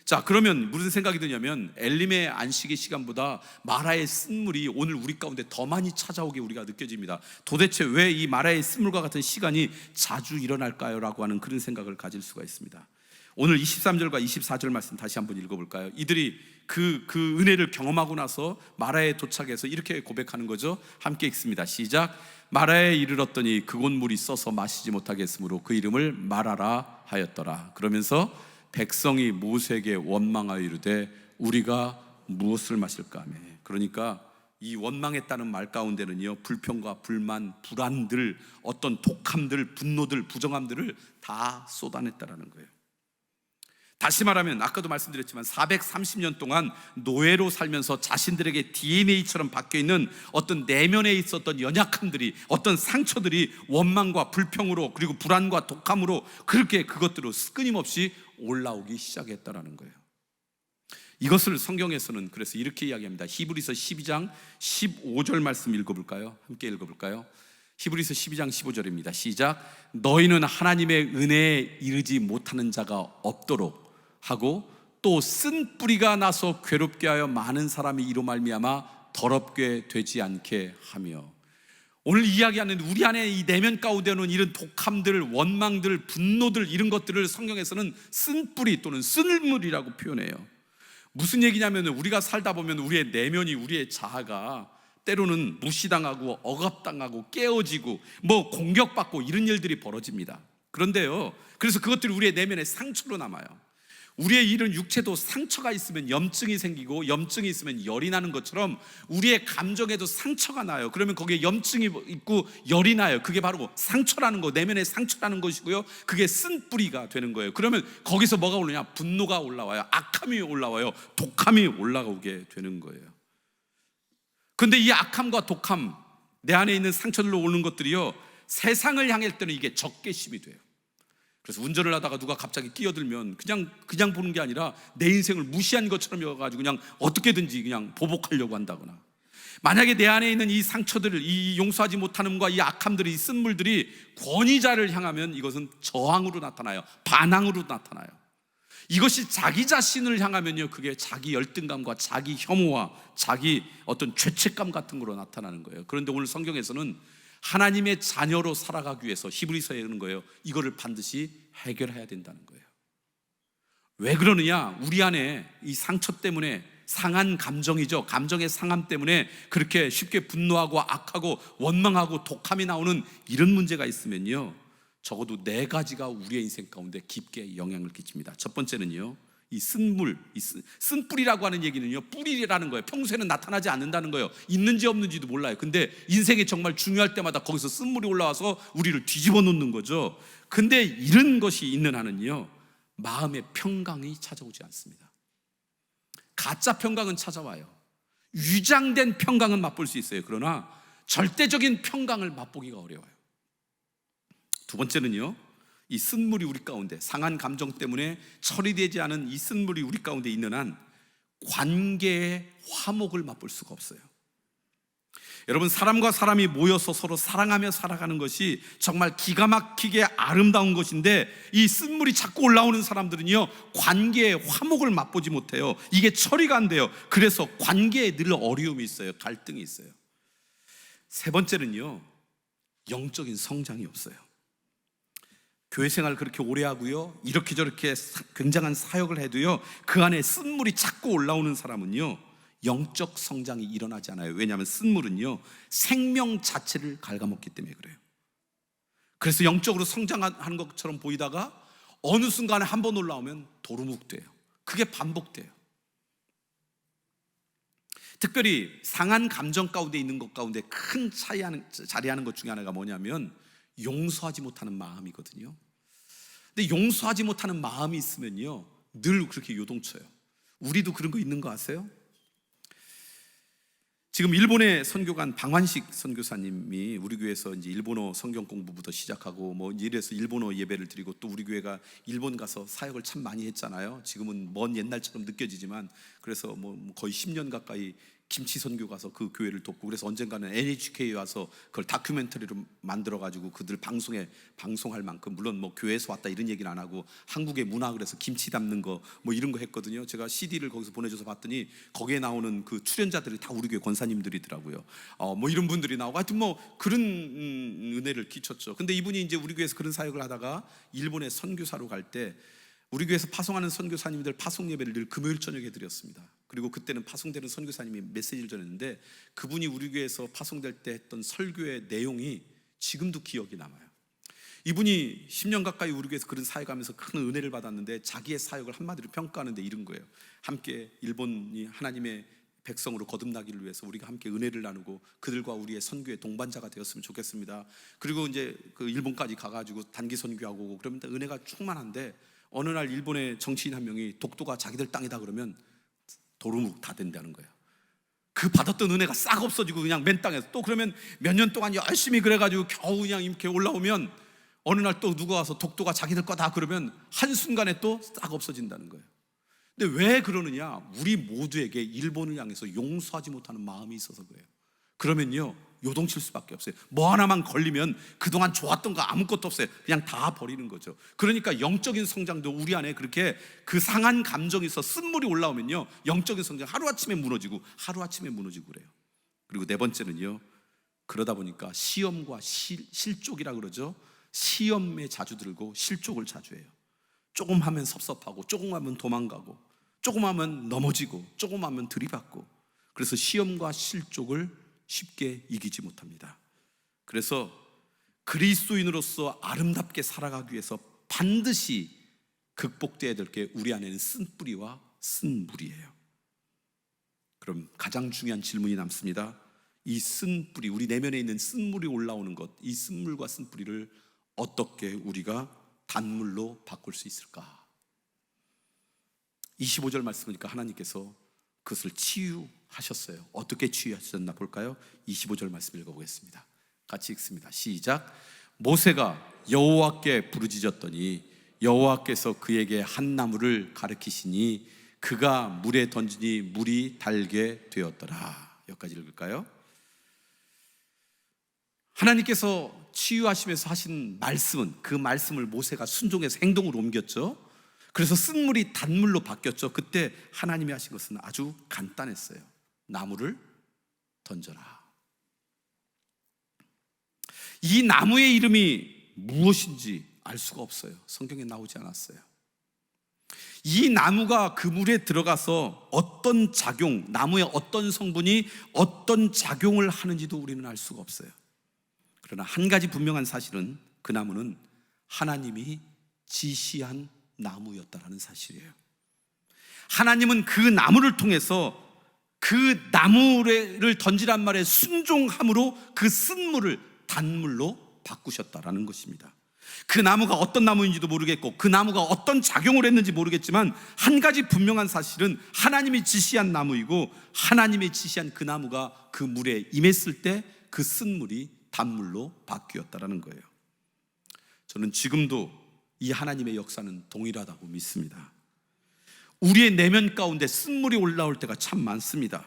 자, 그러면 무슨 생각이 드냐면 엘림의 안식의 시간보다 마라의 쓴물이 오늘 우리 가운데 더 많이 찾아오게 우리가 느껴집니다. 도대체 왜 이 마라의 쓴물과 같은 시간이 자주 일어날까요? 라고 하는 그런 생각을 가질 수가 있습니다. 오늘 23절과 24절 말씀 다시 한번 읽어볼까요? 이들이 그 은혜를 경험하고 나서 마라에 도착해서 이렇게 고백하는 거죠. 함께 읽습니다. 시작. 마라에 이르렀더니 그곳 물이 써서 마시지 못하게 했으므로 그 이름을 마라라 하였더라. 그러면서 백성이 모세에게 원망하여 이르되 우리가 무엇을 마실까 하며, 그러니까 이 원망했다는 말 가운데는요, 불평과 불만, 불안들, 어떤 독함들, 분노들, 부정함들을 다 쏟아냈다라는 거예요. 다시 말하면 아까도 말씀드렸지만 430년 동안 노예로 살면서 자신들에게 DNA처럼 박혀있는 어떤 내면에 있었던 연약함들이, 어떤 상처들이 원망과 불평으로, 그리고 불안과 독함으로 그렇게 그것들로 끊임없이 올라오기 시작했다라는 거예요. 이것을 성경에서는 그래서 이렇게 이야기합니다. 히브리서 12장 15절 말씀 읽어볼까요? 함께 읽어볼까요? 히브리서 12장 15절입니다. 시작. 너희는 하나님의 은혜에 이르지 못하는 자가 없도록 하고 또 쓴 뿌리가 나서 괴롭게 하여 많은 사람이 이로 말미암아 더럽게 되지 않게 하며. 오늘 이야기하는 우리 안에 이 내면 가운데는 이런 독함들, 원망들, 분노들, 이런 것들을 성경에서는 쓴 뿌리 또는 쓴물이라고 표현해요. 무슨 얘기냐면 우리가 살다 보면 우리의 내면이, 우리의 자아가 때로는 무시당하고 억압당하고 깨어지고 뭐 공격받고 이런 일들이 벌어집니다. 그런데요, 그래서 그것들이 우리의 내면에 상처로 남아요. 우리의 이런 육체도 상처가 있으면 염증이 생기고 염증이 있으면 열이 나는 것처럼 우리의 감정에도 상처가 나요. 그러면 거기에 염증이 있고 열이 나요. 그게 바로 상처라는 거, 내면의 상처라는 것이고요, 그게 쓴 뿌리가 되는 거예요. 그러면 거기서 뭐가 오르냐? 분노가 올라와요. 악함이 올라와요. 독함이 올라오게 되는 거예요. 근데 이 악함과 독함, 내 안에 있는 상처들로 오는 것들이요, 세상을 향할 때는 이게 적개심이 돼요. 그래서 운전을 하다가 누가 갑자기 끼어들면 그냥 보는 게 아니라 내 인생을 무시한 것처럼 여겨가지고 그냥 어떻게든지 그냥 보복하려고 한다거나, 만약에 내 안에 있는 이 상처들을, 이 용서하지 못함과 이 악함들이, 이 쓴물들이 권위자를 향하면 이것은 저항으로 나타나요. 반항으로 나타나요. 이것이 자기 자신을 향하면요, 그게 자기 열등감과 자기 혐오와 자기 어떤 죄책감 같은 거로 나타나는 거예요. 그런데 오늘 성경에서는 하나님의 자녀로 살아가기 위해서 히브리서에 이르는 거예요. 이거를 반드시 해결해야 된다는 거예요. 왜 그러느냐? 우리 안에 이 상처 때문에, 상한 감정이죠. 감정의 상함 때문에 그렇게 쉽게 분노하고 악하고 원망하고 독함이 나오는 이런 문제가 있으면요, 적어도 4가지가 우리의 인생 가운데 깊게 영향을 끼칩니다. 첫 번째는요, 이 쓴물, 쓴뿌리라고 하는 얘기는요, 뿌리라는 거예요. 평소에는 나타나지 않는다는 거예요. 있는지 없는지도 몰라요. 근데 인생이 정말 중요할 때마다 거기서 쓴물이 올라와서 우리를 뒤집어 놓는 거죠. 근데 이런 것이 있는 한은요, 마음의 평강이 찾아오지 않습니다. 가짜 평강은 찾아와요. 위장된 평강은 맛볼 수 있어요. 그러나 절대적인 평강을 맛보기가 어려워요. 두 번째는요, 이 쓴물이 우리 가운데, 상한 감정 때문에 처리되지 않은 이 쓴물이 우리 가운데 있는 한 관계의 화목을 맛볼 수가 없어요. 여러분, 사람과 사람이 모여서 서로 사랑하며 살아가는 것이 정말 기가 막히게 아름다운 것인데, 이 쓴물이 자꾸 올라오는 사람들은요, 관계의 화목을 맛보지 못해요. 이게 처리가 안 돼요. 그래서 관계에 늘 어려움이 있어요. 갈등이 있어요. 세 번째는요, 영적인 성장이 없어요. 교회 생활 그렇게 오래 하고요, 이렇게 저렇게 굉장한 사역을 해도요, 그 안에 쓴물이 자꾸 올라오는 사람은요, 영적 성장이 일어나지 않아요. 왜냐하면 쓴물은요, 생명 자체를 갉아먹기 때문에 그래요. 그래서 영적으로 성장하는 것처럼 보이다가 어느 순간에 한 번 올라오면 도루묵 돼요. 그게 반복돼요. 특별히 상한 감정 가운데 있는 것 가운데 큰 자리하는 것 중에 하나가 뭐냐면 용서하지 못하는 마음이거든요. 근데 용서하지 못하는 마음이 있으면요 늘 그렇게 요동쳐요. 우리도 그런 거 있는 거 아세요? 지금 일본의 선교관 방환식 선교사님이 우리 교회에서 이제 일본어 성경 공부부터 시작하고 뭐 이래서 일본어 예배를 드리고, 또 우리 교회가 일본 가서 사역을 참 많이 했잖아요. 지금은 먼 옛날처럼 느껴지지만, 그래서 뭐 거의 10년 가까이 김치 선교 가서 그 교회를 돕고, 그래서 언젠가는 NHK에 와서 그걸 다큐멘터리로 만들어 가지고 그들 방송에 방송할 만큼, 물론 뭐 교회에서 왔다 이런 얘기는 안 하고 한국의 문화, 그래서 김치 담는 거 뭐 이런 거 했거든요. 제가 CD를 거기서 보내줘서 봤더니 거기에 나오는 그 출연자들이 다 우리 교회 권사님들이더라고요. 뭐 이런 분들이 나오고 하여튼 뭐 그런 은혜를 끼쳤죠. 근데 이분이 이제 우리 교회에서 그런 사역을 하다가 일본에 선교사로 갈 때 우리 교회에서 파송하는 선교사님들 파송 예배를 늘 금요일 저녁에 드렸습니다. 그리고 그때는 파송되는 선교사님이 메시지를 전했는데, 그분이 우리 교회에서 파송될 때 했던 설교의 내용이 지금도 기억이 남아요. 이분이 10년 가까이 우리 교회에서 그런 사역하면서 큰 은혜를 받았는데, 자기의 사역을 한마디로 평가하는데 이런 거예요. 함께 일본이 하나님의 백성으로 거듭나기를 위해서 우리가 함께 은혜를 나누고 그들과 우리의 선교의 동반자가 되었으면 좋겠습니다. 그리고 이제 그 일본까지 가가지고 단기 선교하고 오고 그러면 은혜가 충만한데, 어느 날 일본의 정치인 한 명이 독도가 자기들 땅이다 그러면 도루묵 다 된다는 거예요. 그 받았던 은혜가 싹 없어지고 그냥 맨 땅에서, 또 그러면 몇 년 동안 열심히 그래가지고 겨우 그냥 이렇게 올라오면 어느 날 또 누가 와서 독도가 자기들 거다 그러면 한순간에 또 싹 없어진다는 거예요. 근데 왜 그러느냐? 우리 모두에게 일본을 향해서 용서하지 못하는 마음이 있어서 그래요. 그러면요 요동칠 수밖에 없어요. 뭐 하나만 걸리면 그동안 좋았던 거 아무것도 없어요. 그냥 다 버리는 거죠. 그러니까 영적인 성장도 우리 안에 그렇게 그 상한 감정이 있어 쓴물이 올라오면요 영적인 성장 하루아침에 무너지고 그래요. 그리고 네 번째는요, 그러다 보니까 시험과 실족이라 그러죠. 시험에 자주 들고 실족을 자주 해요. 조금 하면 섭섭하고, 조금 하면 도망가고, 조금 하면 넘어지고, 조금 하면 들이받고, 그래서 시험과 실족을 쉽게 이기지 못합니다. 그래서 그리스도인으로서 아름답게 살아가기 위해서 반드시 극복되어야 될 게 우리 안에는 쓴뿌리와 쓴물이에요. 그럼 가장 중요한 질문이 남습니다. 이 쓴뿌리, 우리 내면에 있는 쓴물이 올라오는 것, 이 쓴물과 쓴뿌리를 어떻게 우리가 단물로 바꿀 수 있을까? 25절 말씀 보니까 하나님께서 그것을 치유하셨어요. 어떻게 치유하셨나 볼까요? 25절 말씀 읽어보겠습니다. 같이 읽습니다. 시작. 모세가 여호와께 부르짖었더니 여호와께서 그에게 한 나무를 가르치시니 그가 물에 던지니 물이 달게 되었더라. 여기까지 읽을까요? 하나님께서 치유하시면서 하신 말씀은, 그 말씀을 모세가 순종해서 행동으로 옮겼죠. 그래서 쓴물이 단물로 바뀌었죠. 그때 하나님이 하신 것은 아주 간단했어요. 나무를 던져라. 이 나무의 이름이 무엇인지 알 수가 없어요. 성경에 나오지 않았어요. 이 나무가 그 물에 들어가서 어떤 작용, 나무의 어떤 성분이 어떤 작용을 하는지도 우리는 알 수가 없어요. 그러나 한 가지 분명한 사실은 그 나무는 하나님이 지시한 나무였다라는 사실이에요. 하나님은 그 나무를 통해서 그 나무를 던지란 말에 순종함으로 그 쓴물을 단물로 바꾸셨다라는 것입니다. 그 나무가 어떤 나무인지도 모르겠고 그 나무가 어떤 작용을 했는지 모르겠지만 한 가지 분명한 사실은 하나님이 지시한 나무이고, 하나님이 지시한 그 나무가 그 물에 임했을 때 그 쓴물이 단물로 바뀌었다라는 거예요. 저는 지금도 이 하나님의 역사는 동일하다고 믿습니다. 우리의 내면 가운데 쓴물이 올라올 때가 참 많습니다.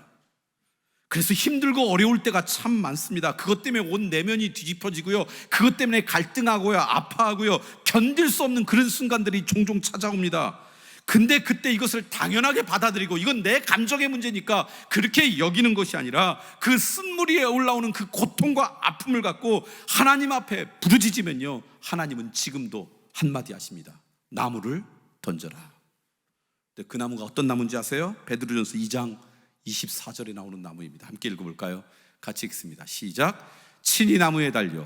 그래서 힘들고 어려울 때가 참 많습니다. 그것 때문에 온 내면이 뒤집어지고요, 그것 때문에 갈등하고요, 아파하고요, 견딜 수 없는 그런 순간들이 종종 찾아옵니다. 근데 그때 이것을 당연하게 받아들이고 이건 내 감정의 문제니까 그렇게 여기는 것이 아니라 그 쓴물이 올라오는 그 고통과 아픔을 갖고 하나님 앞에 부르짖으면요, 하나님은 지금도 한마디 하십니다. 나무를 던져라. 근데 그 나무가 어떤 나무인지 아세요? 베드로전서 2장 24절에 나오는 나무입니다. 함께 읽어볼까요? 같이 읽습니다. 시작. 친히 나무에 달려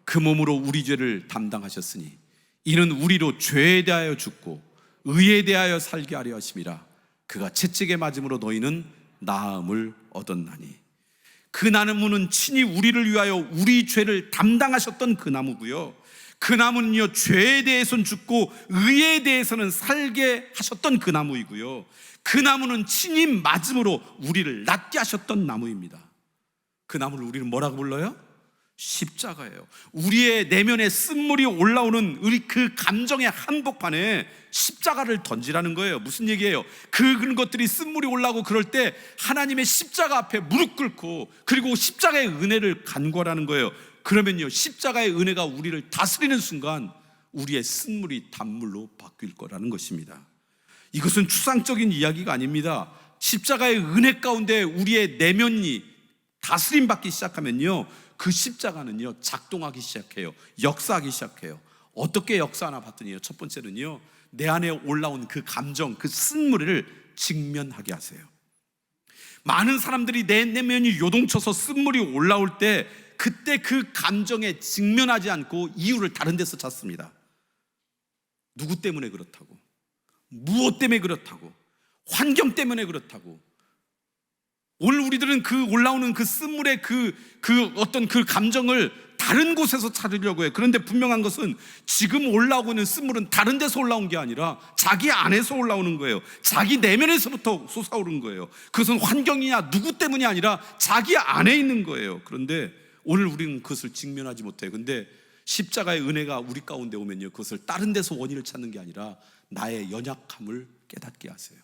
그 몸으로 우리 죄를 담당하셨으니 이는 우리로 죄에 대하여 죽고 의에 대하여 살게 하려 하심이라. 그가 채찍에 맞음으로 너희는 나음을 얻었나니. 그 나무는 친히 우리를 위하여 우리 죄를 담당하셨던 그 나무고요, 그 나무는요 죄에 대해서는 죽고 의에 대해서는 살게 하셨던 그 나무이고요, 그 나무는 친히 맞음으로 우리를 낫게 하셨던 나무입니다. 그 나무를 우리는 뭐라고 불러요? 십자가예요. 우리의 내면에 쓴물이 올라오는 우리 그 감정의 한복판에 십자가를 던지라는 거예요. 무슨 얘기예요? 그런 것들이 쓴물이 올라오고 그럴 때 하나님의 십자가 앞에 무릎 꿇고 그리고 십자가의 은혜를 간구하라는 거예요. 그러면요 십자가의 은혜가 우리를 다스리는 순간 우리의 쓴물이 단물로 바뀔 거라는 것입니다. 이것은 추상적인 이야기가 아닙니다. 십자가의 은혜 가운데 우리의 내면이 다스림 받기 시작하면요 그 십자가는요 작동하기 시작해요. 역사하기 시작해요. 어떻게 역사하나 봤더니요, 첫 번째는요 내 안에 올라온 그 감정, 그 쓴물을 직면하게 하세요. 많은 사람들이 내 내면이 요동쳐서 쓴물이 올라올 때 그때 그 감정에 직면하지 않고 이유를 다른 데서 찾습니다. 누구 때문에 그렇다고, 무엇 때문에 그렇다고, 환경 때문에 그렇다고. 오늘 우리들은 그 올라오는 그 쓴물의 그 어떤 그 감정을 다른 곳에서 찾으려고 해요. 그런데 분명한 것은 지금 올라오고 있는 쓴물은 다른 데서 올라온 게 아니라 자기 안에서 올라오는 거예요. 자기 내면에서부터 솟아오르는 거예요. 그것은 환경이냐 누구 때문이 아니라 자기 안에 있는 거예요. 그런데 오늘 우리는 그것을 직면하지 못해요. 근데 십자가의 은혜가 우리 가운데 오면요 그것을 다른 데서 원인을 찾는 게 아니라 나의 연약함을 깨닫게 하세요.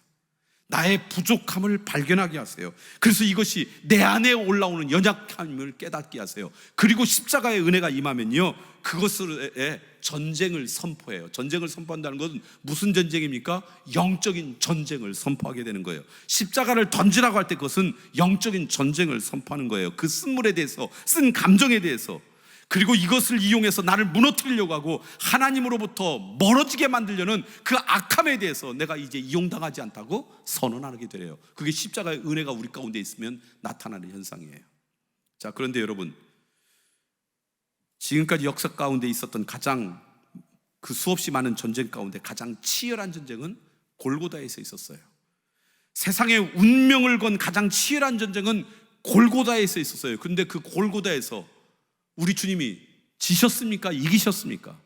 나의 부족함을 발견하게 하세요. 그래서 이것이 내 안에 올라오는 연약함을 깨닫게 하세요. 그리고 십자가의 은혜가 임하면요 그것에 전쟁을 선포해요. 전쟁을 선포한다는 것은 무슨 전쟁입니까? 영적인 전쟁을 선포하게 되는 거예요. 십자가를 던지라고 할 때 그것은 영적인 전쟁을 선포하는 거예요. 그 쓴물에 대해서, 쓴 감정에 대해서. 그리고 이것을 이용해서 나를 무너뜨리려고 하고 하나님으로부터 멀어지게 만들려는 그 악함에 대해서 내가 이제 이용당하지 않다고 선언하게 되래요. 그게 십자가의 은혜가 우리 가운데 있으면 나타나는 현상이에요. 자, 그런데 여러분, 지금까지 역사 가운데 있었던 가장 그 수없이 많은 전쟁 가운데 가장 치열한 전쟁은 골고다에서 있었어요. 세상의 운명을 건 가장 치열한 전쟁은 골고다에서 있었어요. 그런데 그 골고다에서 우리 주님이 지셨습니까? 이기셨습니까?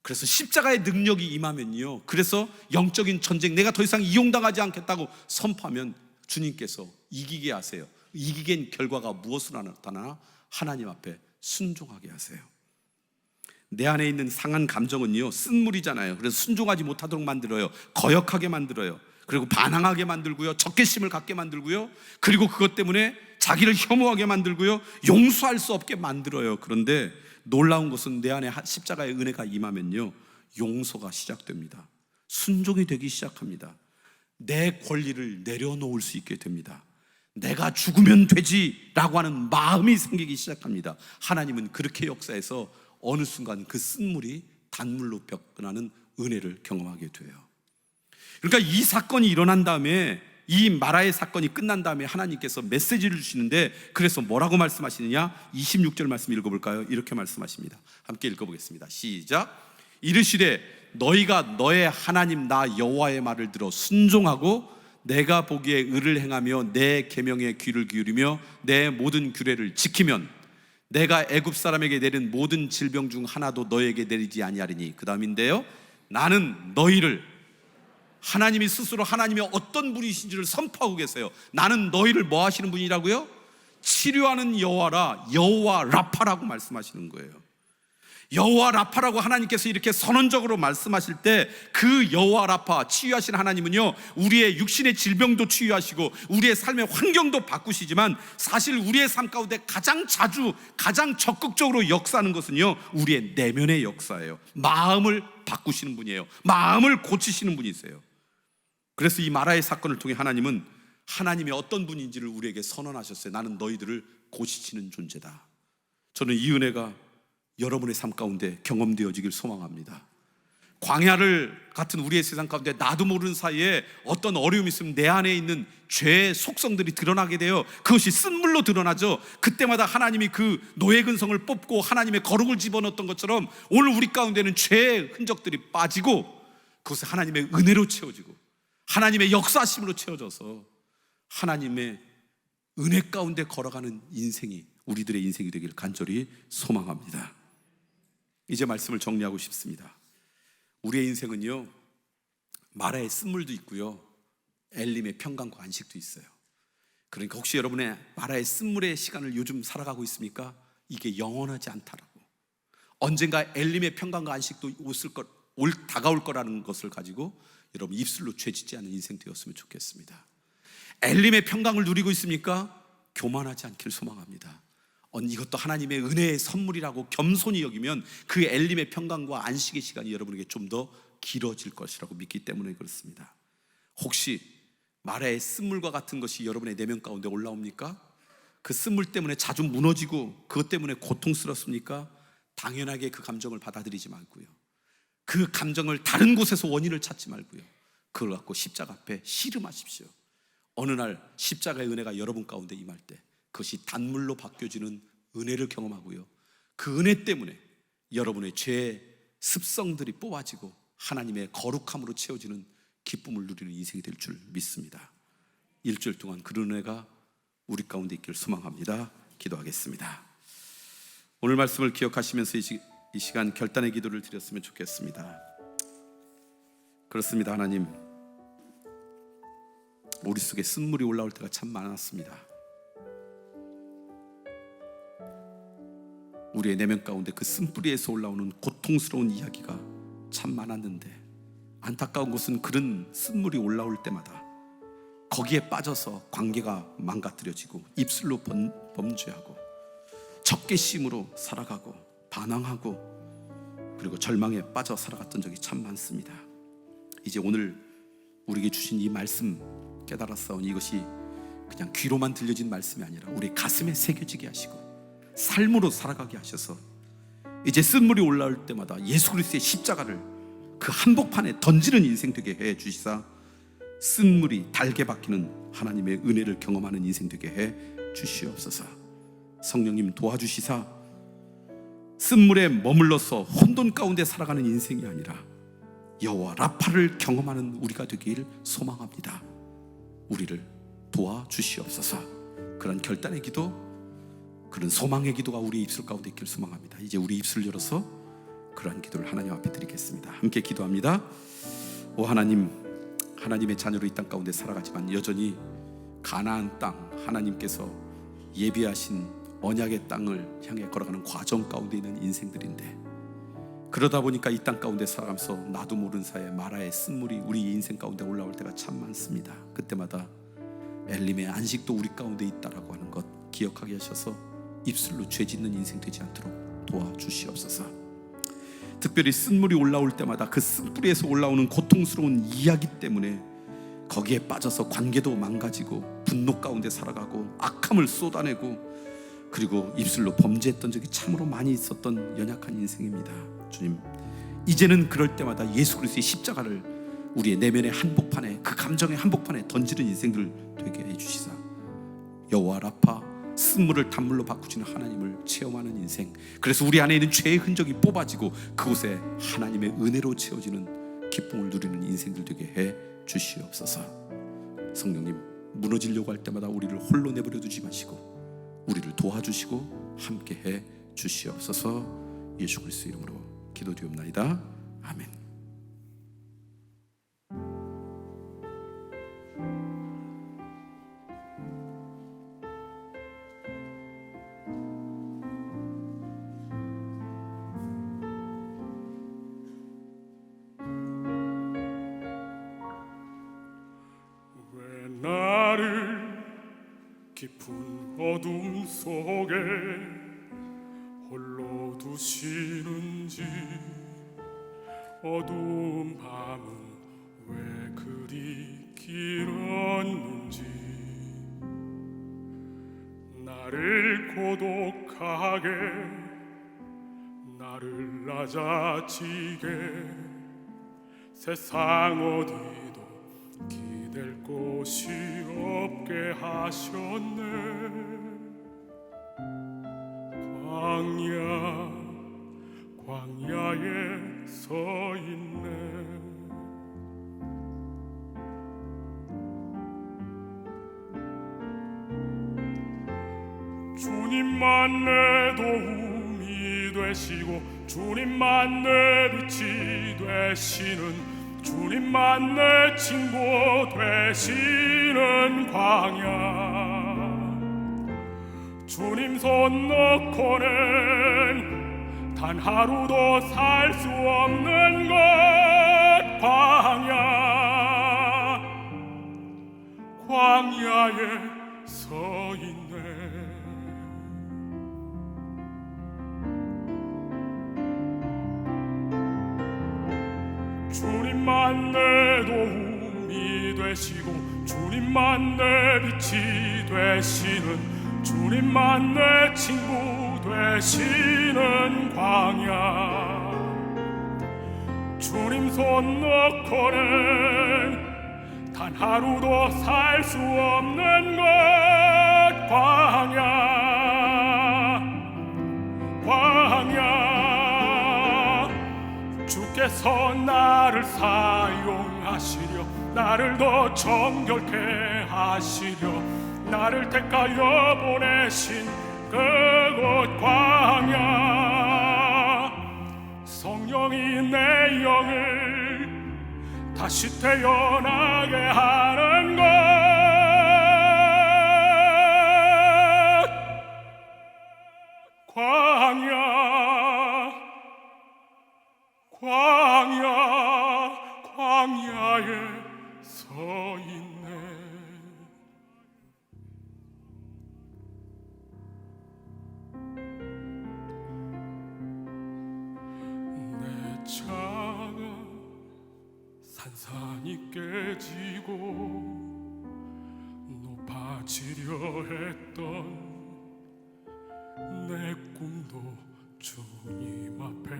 그래서 십자가의 능력이 임하면요, 그래서 영적인 전쟁, 내가 더 이상 이용당하지 않겠다고 선포하면 주님께서 이기게 하세요. 이기게 결과가 무엇으로 나타나나? 하나님 앞에 순종하게 하세요. 내 안에 있는 상한 감정은요 쓴물이잖아요. 그래서 순종하지 못하도록 만들어요. 거역하게 만들어요. 그리고 반항하게 만들고요, 적개심을 갖게 만들고요, 그리고 그것 때문에 자기를 혐오하게 만들고요, 용서할 수 없게 만들어요. 그런데 놀라운 것은 내 안에 십자가의 은혜가 임하면요 용서가 시작됩니다. 순종이 되기 시작합니다. 내 권리를 내려놓을 수 있게 됩니다. 내가 죽으면 되지라고 하는 마음이 생기기 시작합니다. 하나님은 그렇게 역사해서 어느 순간 그 쓴물이 단물로 변하는 은혜를 경험하게 돼요. 그러니까 이 사건이 일어난 다음에, 이 마라의 사건이 끝난 다음에 하나님께서 메시지를 주시는데, 그래서 뭐라고 말씀하시느냐? 26절 말씀 읽어볼까요? 이렇게 말씀하십니다. 함께 읽어보겠습니다. 시작. 이르시되 너희가 너의 하나님 나 여호와의 말을 들어 순종하고 내가 보기에 의를 행하며 내 계명에 귀를 기울이며 내 모든 규례를 지키면 내가 애굽 사람에게 내린 모든 질병 중 하나도 너에게 내리지 아니하리니. 그 다음인데요, 나는 너희를, 하나님이 스스로 하나님이 어떤 분이신지를 선포하고 계세요. 나는 너희를 뭐 하시는 분이라고요? 치료하는 여호와라, 여호와 라파라고 말씀하시는 거예요. 여호와 라파라고 하나님께서 이렇게 선언적으로 말씀하실 때 그 여호와 라파, 치유하신 하나님은요 우리의 육신의 질병도 치유하시고 우리의 삶의 환경도 바꾸시지만 사실 우리의 삶 가운데 가장 자주, 가장 적극적으로 역사하는 것은요 우리의 내면의 역사예요. 마음을 바꾸시는 분이에요. 마음을 고치시는 분이세요. 그래서 이 마라의 사건을 통해 하나님은 하나님이 어떤 분인지를 우리에게 선언하셨어요. 나는 너희들을 고치시는 존재다. 저는 이 은혜가 여러분의 삶 가운데 경험되어지길 소망합니다. 광야를 같은 우리의 세상 가운데 나도 모르는 사이에 어떤 어려움이 있으면 내 안에 있는 죄의 속성들이 드러나게 돼요. 그것이 쓴물로 드러나죠. 그때마다 하나님이 그 노예 근성을 뽑고 하나님의 거룩을 집어넣었던 것처럼 오늘 우리 가운데는 죄의 흔적들이 빠지고 그것이 하나님의 은혜로 채워지고 하나님의 역사하심으로 채워져서 하나님의 은혜 가운데 걸어가는 인생이 우리들의 인생이 되기를 간절히 소망합니다. 이제 말씀을 정리하고 싶습니다. 우리의 인생은요, 마라의 쓴물도 있고요, 엘림의 평강과 안식도 있어요. 그러니까 혹시 여러분의 마라의 쓴물의 시간을 요즘 살아가고 있습니까? 이게 영원하지 않다라고. 언젠가 엘림의 평강과 안식도 다가올 거라는 것을 가지고 여러분 입술로 죄짓지 않는 인생 되었으면 좋겠습니다. 엘림의 평강을 누리고 있습니까? 교만하지 않길 소망합니다. 이것도 하나님의 은혜의 선물이라고 겸손히 여기면 그 엘림의 평강과 안식의 시간이 여러분에게 좀 더 길어질 것이라고 믿기 때문에 그렇습니다. 혹시 마라의 쓴물과 같은 것이 여러분의 내면 가운데 올라옵니까? 그 쓴물 때문에 자주 무너지고 그것 때문에 고통스럽습니까? 당연하게 그 감정을 받아들이지 말고요, 그 감정을 다른 곳에서 원인을 찾지 말고요, 그걸 갖고 십자가 앞에 씨름하십시오. 어느 날 십자가의 은혜가 여러분 가운데 임할 때 그것이 단물로 바뀌어지는 은혜를 경험하고요, 그 은혜 때문에 여러분의 죄의 습성들이 뽑아지고 하나님의 거룩함으로 채워지는 기쁨을 누리는 인생이 될 줄 믿습니다. 일주일 동안 그 은혜가 우리 가운데 있기를 소망합니다. 기도하겠습니다. 오늘 말씀을 기억하시면서 이 시간 결단의 기도를 드렸으면 좋겠습니다. 그렇습니다. 하나님, 우리 속에 쓴물이 올라올 때가 참 많았습니다. 우리의 내면 가운데 그 쓴뿌리에서 올라오는 고통스러운 이야기가 참 많았는데, 안타까운 것은 그런 쓴물이 올라올 때마다 거기에 빠져서 관계가 망가뜨려지고 입술로 범죄하고 적개심으로 살아가고 반항하고 그리고 절망에 빠져 살아갔던 적이 참 많습니다. 이제 오늘 우리에게 주신 이 말씀 깨달았사오니 이것이 그냥 귀로만 들려진 말씀이 아니라 우리 가슴에 새겨지게 하시고 삶으로 살아가게 하셔서 이제 쓴물이 올라올 때마다 예수 그리스도의 십자가를 그 한복판에 던지는 인생 되게 해 주시사 쓴물이 달게 바뀌는 하나님의 은혜를 경험하는 인생 되게 해 주시옵소서. 성령님 도와주시사 쓴물에 머물러서 혼돈 가운데 살아가는 인생이 아니라 여호와 라파를 경험하는 우리가 되길 소망합니다. 우리를 도와주시옵소서. 그런 결단의 기도, 그런 소망의 기도가 우리 입술 가운데 있길 소망합니다. 이제 우리 입술을 열어서 그러한 기도를 하나님 앞에 드리겠습니다. 함께 기도합니다. 오 하나님, 하나님의 자녀로 이 땅 가운데 살아가지만 여전히 가나안 땅, 하나님께서 예비하신 언약의 땅을 향해 걸어가는 과정 가운데 있는 인생들인데, 그러다 보니까 이 땅 가운데 살아가면서 나도 모르는 사이에 마라의 쓴물이 우리 인생 가운데 올라올 때가 참 많습니다. 그때마다 엘림의 안식도 우리 가운데 있다라고 하는 것 기억하게 하셔서 입술로 죄짓는 인생 되지 않도록 도와주시옵소서. 특별히 쓴물이 올라올 때마다 그 쓴뿌리에서 올라오는 고통스러운 이야기 때문에 거기에 빠져서 관계도 망가지고 분노 가운데 살아가고 악함을 쏟아내고 그리고 입술로 범죄했던 적이 참으로 많이 있었던 연약한 인생입니다. 주님, 이제는 그럴 때마다 예수 그리스도의 십자가를 우리의 내면의 한복판에, 그 감정의 한복판에 던지는 인생들 되게 해주시사 여호와 라파, 쓴물을 단물로 바꾸시는 하나님을 체험하는 인생, 그래서 우리 안에 있는 죄의 흔적이 뽑아지고 그곳에 하나님의 은혜로 채워지는 기쁨을 누리는 인생들 되게 해 주시옵소서. 성령님, 무너지려고 할 때마다 우리를 홀로 내버려 두지 마시고 우리를 도와주시고 함께 해 주시옵소서. 예수 그리스도 이름으로 기도드리옵나이다. 아멘.
나를 깊은 어둠 속에 홀로 두시는지, 어두운 밤은 왜 그리 길었는지, 나를 고독하게, 나를 낮아지게, 세상 어디도 기댈 곳이 없게 하셨네. 광야에 서 있네. 주님만 내 도움이 되시고 주님만 내 빛이 되시는 주님만 내 친구 되시는 광야 주님 손 놓고는 단 하루도 살 수 없는 것 광야에 서 있네 주님만 내 도움이 되시고 주님만 내 빛이 되시는 주님만 내 친구 되시는 광야 주님 손 놓고는 단 하루도 살 수 없는 것 광야 주께서 나를 사용하시려 나를 더 정결케 하시려 나를 택하여 보내신 그곳 광야 성령이 내 영을 다시 태어나게 하는 것 광야에 서 있네 내 차가 산산이 깨지고 높아지려 했던 내 꿈도 주님 앞에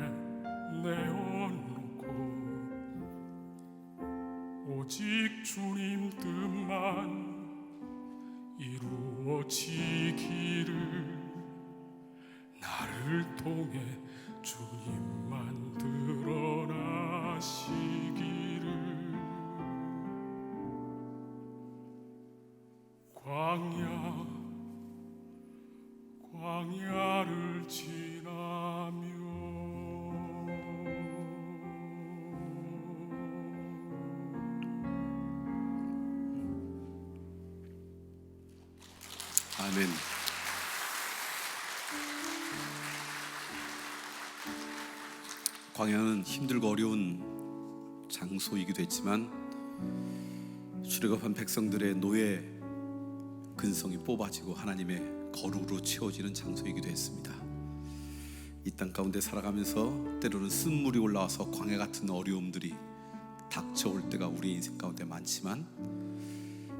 내어놓고 오직 주님 뜻만 이루어지기를 나를 통해 주님만 드러나시기를 광야를 지나며
아멘. 광야는 힘들고 어려운 장소이기도 했지만 출애굽한 백성들의 노예 근성이 뽑아지고 하나님의 거룩으로 채워지는 장소이기도 했습니다. 이 땅 가운데 살아가면서 때로는 쓴물이 올라와서 광야 같은 어려움들이 닥쳐올 때가 우리 인생 가운데 많지만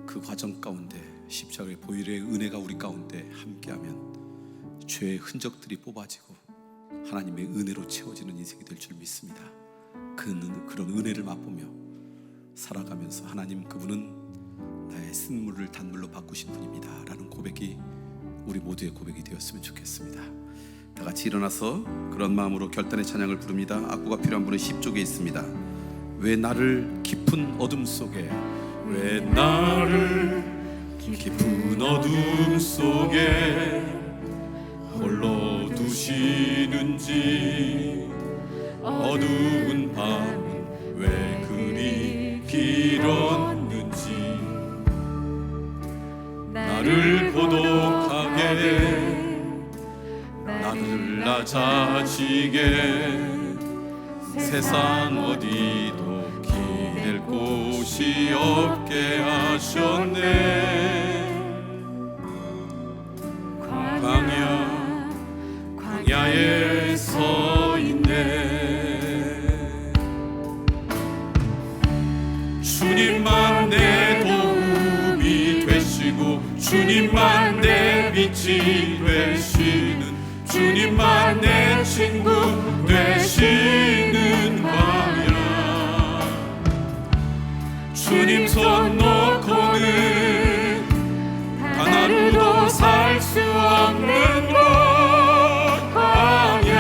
그 과정 가운데 십자가의 보혈의 은혜가 우리 가운데 함께하면 죄의 흔적들이 뽑아지고 하나님의 은혜로 채워지는 인생이 될 줄 믿습니다. 그런 은혜를 맛보며 살아가면서 하나님 그분은 나의 쓴물을 단물로 바꾸신 분입니다 라는 고백이 우리 모두의 고백이 되었으면 좋겠습니다. 다 같이 일어나서 그런 마음으로 결단의 찬양을 부릅니다. 악보가 필요한 분은 10쪽에 있습니다. 왜 나를 깊은 어둠 속에 왜 나를 깊은 어둠 속에 홀로 두시는지 어두운 밤은 왜 그리 길었는지 나를 고독하게 나를 낮아지게 세상 어디도 기댈 곳이 없게 하셨네. 광야에 서 있네. 주님만 내 도움이 되시고 주님만 내 빛이 되시는 주님만 내 친구 되시는 광야 주님 손 놓고는 단 하루도 살 수 없는 곳 광야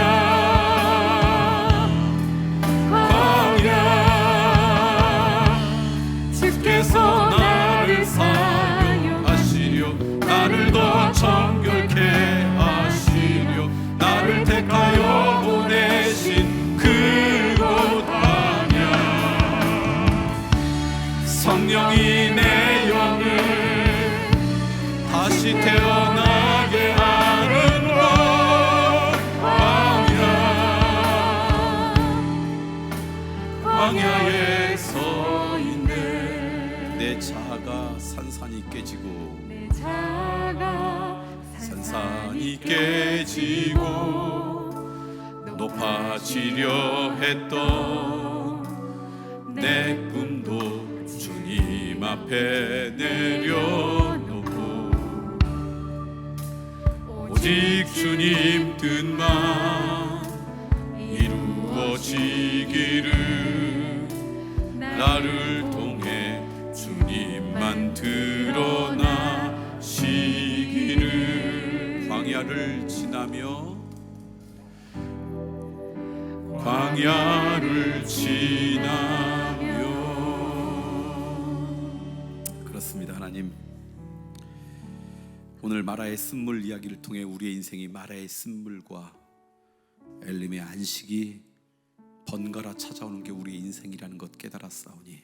주께서 나를 사용하시려 나를 더 정결케 성령이 내 영을 다시 태어나게 하는 것. 광야에 서 있네. 내 자아가 산산이 깨지고 산산이 깨지고 높아지려 했던 내 꿈도 주님 앞에 내려놓고 오직 주님 뜻만 이루어지기를 나를 통해 주님만 드러나시기를. 광야를 지나며 광야를 지나며. 그렇습니다. 하나님, 오늘 마라의 쓴물 이야기를 통해 우리의 인생이 마라의 쓴물과 엘림의 안식이 번갈아 찾아오는 게 우리의 인생이라는 것 깨달았사오니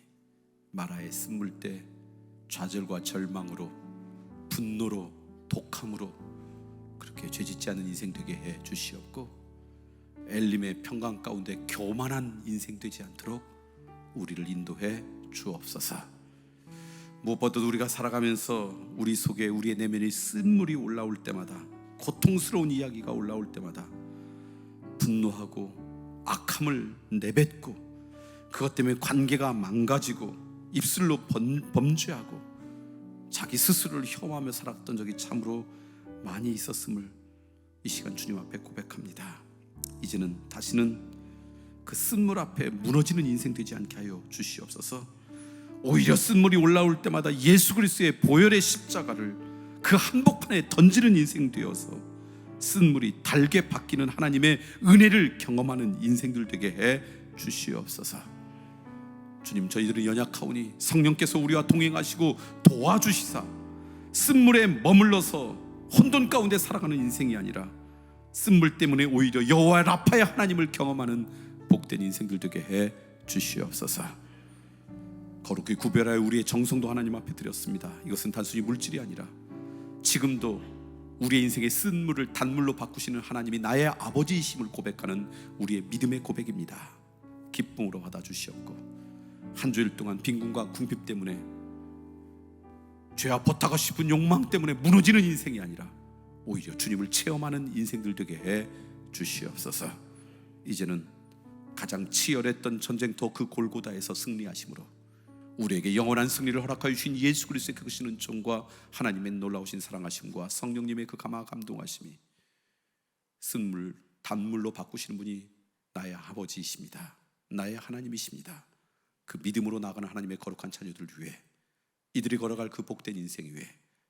마라의 쓴물 때 좌절과 절망으로 분노로 독함으로 그렇게 죄짓지 않는 인생 되게 해 주시옵고 엘림의 평강 가운데 교만한 인생 되지 않도록 우리를 인도해 주옵소서. 무엇보다도 우리가 살아가면서 우리 속에 우리의 내면의 쓴물이 올라올 때마다, 고통스러운 이야기가 올라올 때마다 분노하고 악함을 내뱉고 그것 때문에 관계가 망가지고 입술로 범죄하고 자기 스스로를 혐오하며 살았던 적이 참으로 많이 있었음을 이 시간 주님 앞에 고백합니다. 이제는 다시는 그 쓴물 앞에 무너지는 인생 되지 않게 하여 주시옵소서. 오히려 쓴물이 올라올 때마다 예수 그리스도의 보혈의 십자가를 그 한복판에 던지는 인생 되어서 쓴물이 달게 바뀌는 하나님의 은혜를 경험하는 인생들 되게 해 주시옵소서. 주님, 저희들은 연약하오니 성령께서 우리와 동행하시고 도와주시사 쓴물에 머물러서 혼돈 가운데 살아가는 인생이 아니라 쓴물 때문에 오히려 여호와 라파의 하나님을 경험하는 복된 인생들 되게 해 주시옵소서. 거룩히 구별하여 우리의 정성도 하나님 앞에 드렸습니다. 이것은 단순히 물질이 아니라 지금도 우리의 인생의 쓴물을 단물로 바꾸시는 하나님이 나의 아버지이심을 고백하는 우리의 믿음의 고백입니다. 기쁨으로 받아주시옵고 한 주일 동안 빈곤과 궁핍 때문에 죄와 버타고 싶은 욕망 때문에 무너지는 인생이 아니라 오히려 주님을 체험하는 인생들 되게 해 주시옵소서. 이제는 가장 치열했던 전쟁터 그 골고다에서 승리하심으로 우리에게 영원한 승리를 허락하여 주신 예수 그리스도의 그 크신 은총과 하나님의 놀라우신 사랑하심과 성령님의 그 감화 감동하심이 쓴물 단물로 바꾸시는 분이 나의 아버지이십니다. 나의 하나님이십니다. 그 믿음으로 나아가는 하나님의 거룩한 자녀들 위해 이들이 걸어갈 그 복된 인생 위에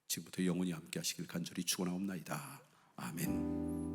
지금부터 영원히 함께 하시길 간절히 축원하옵나이다. 아멘.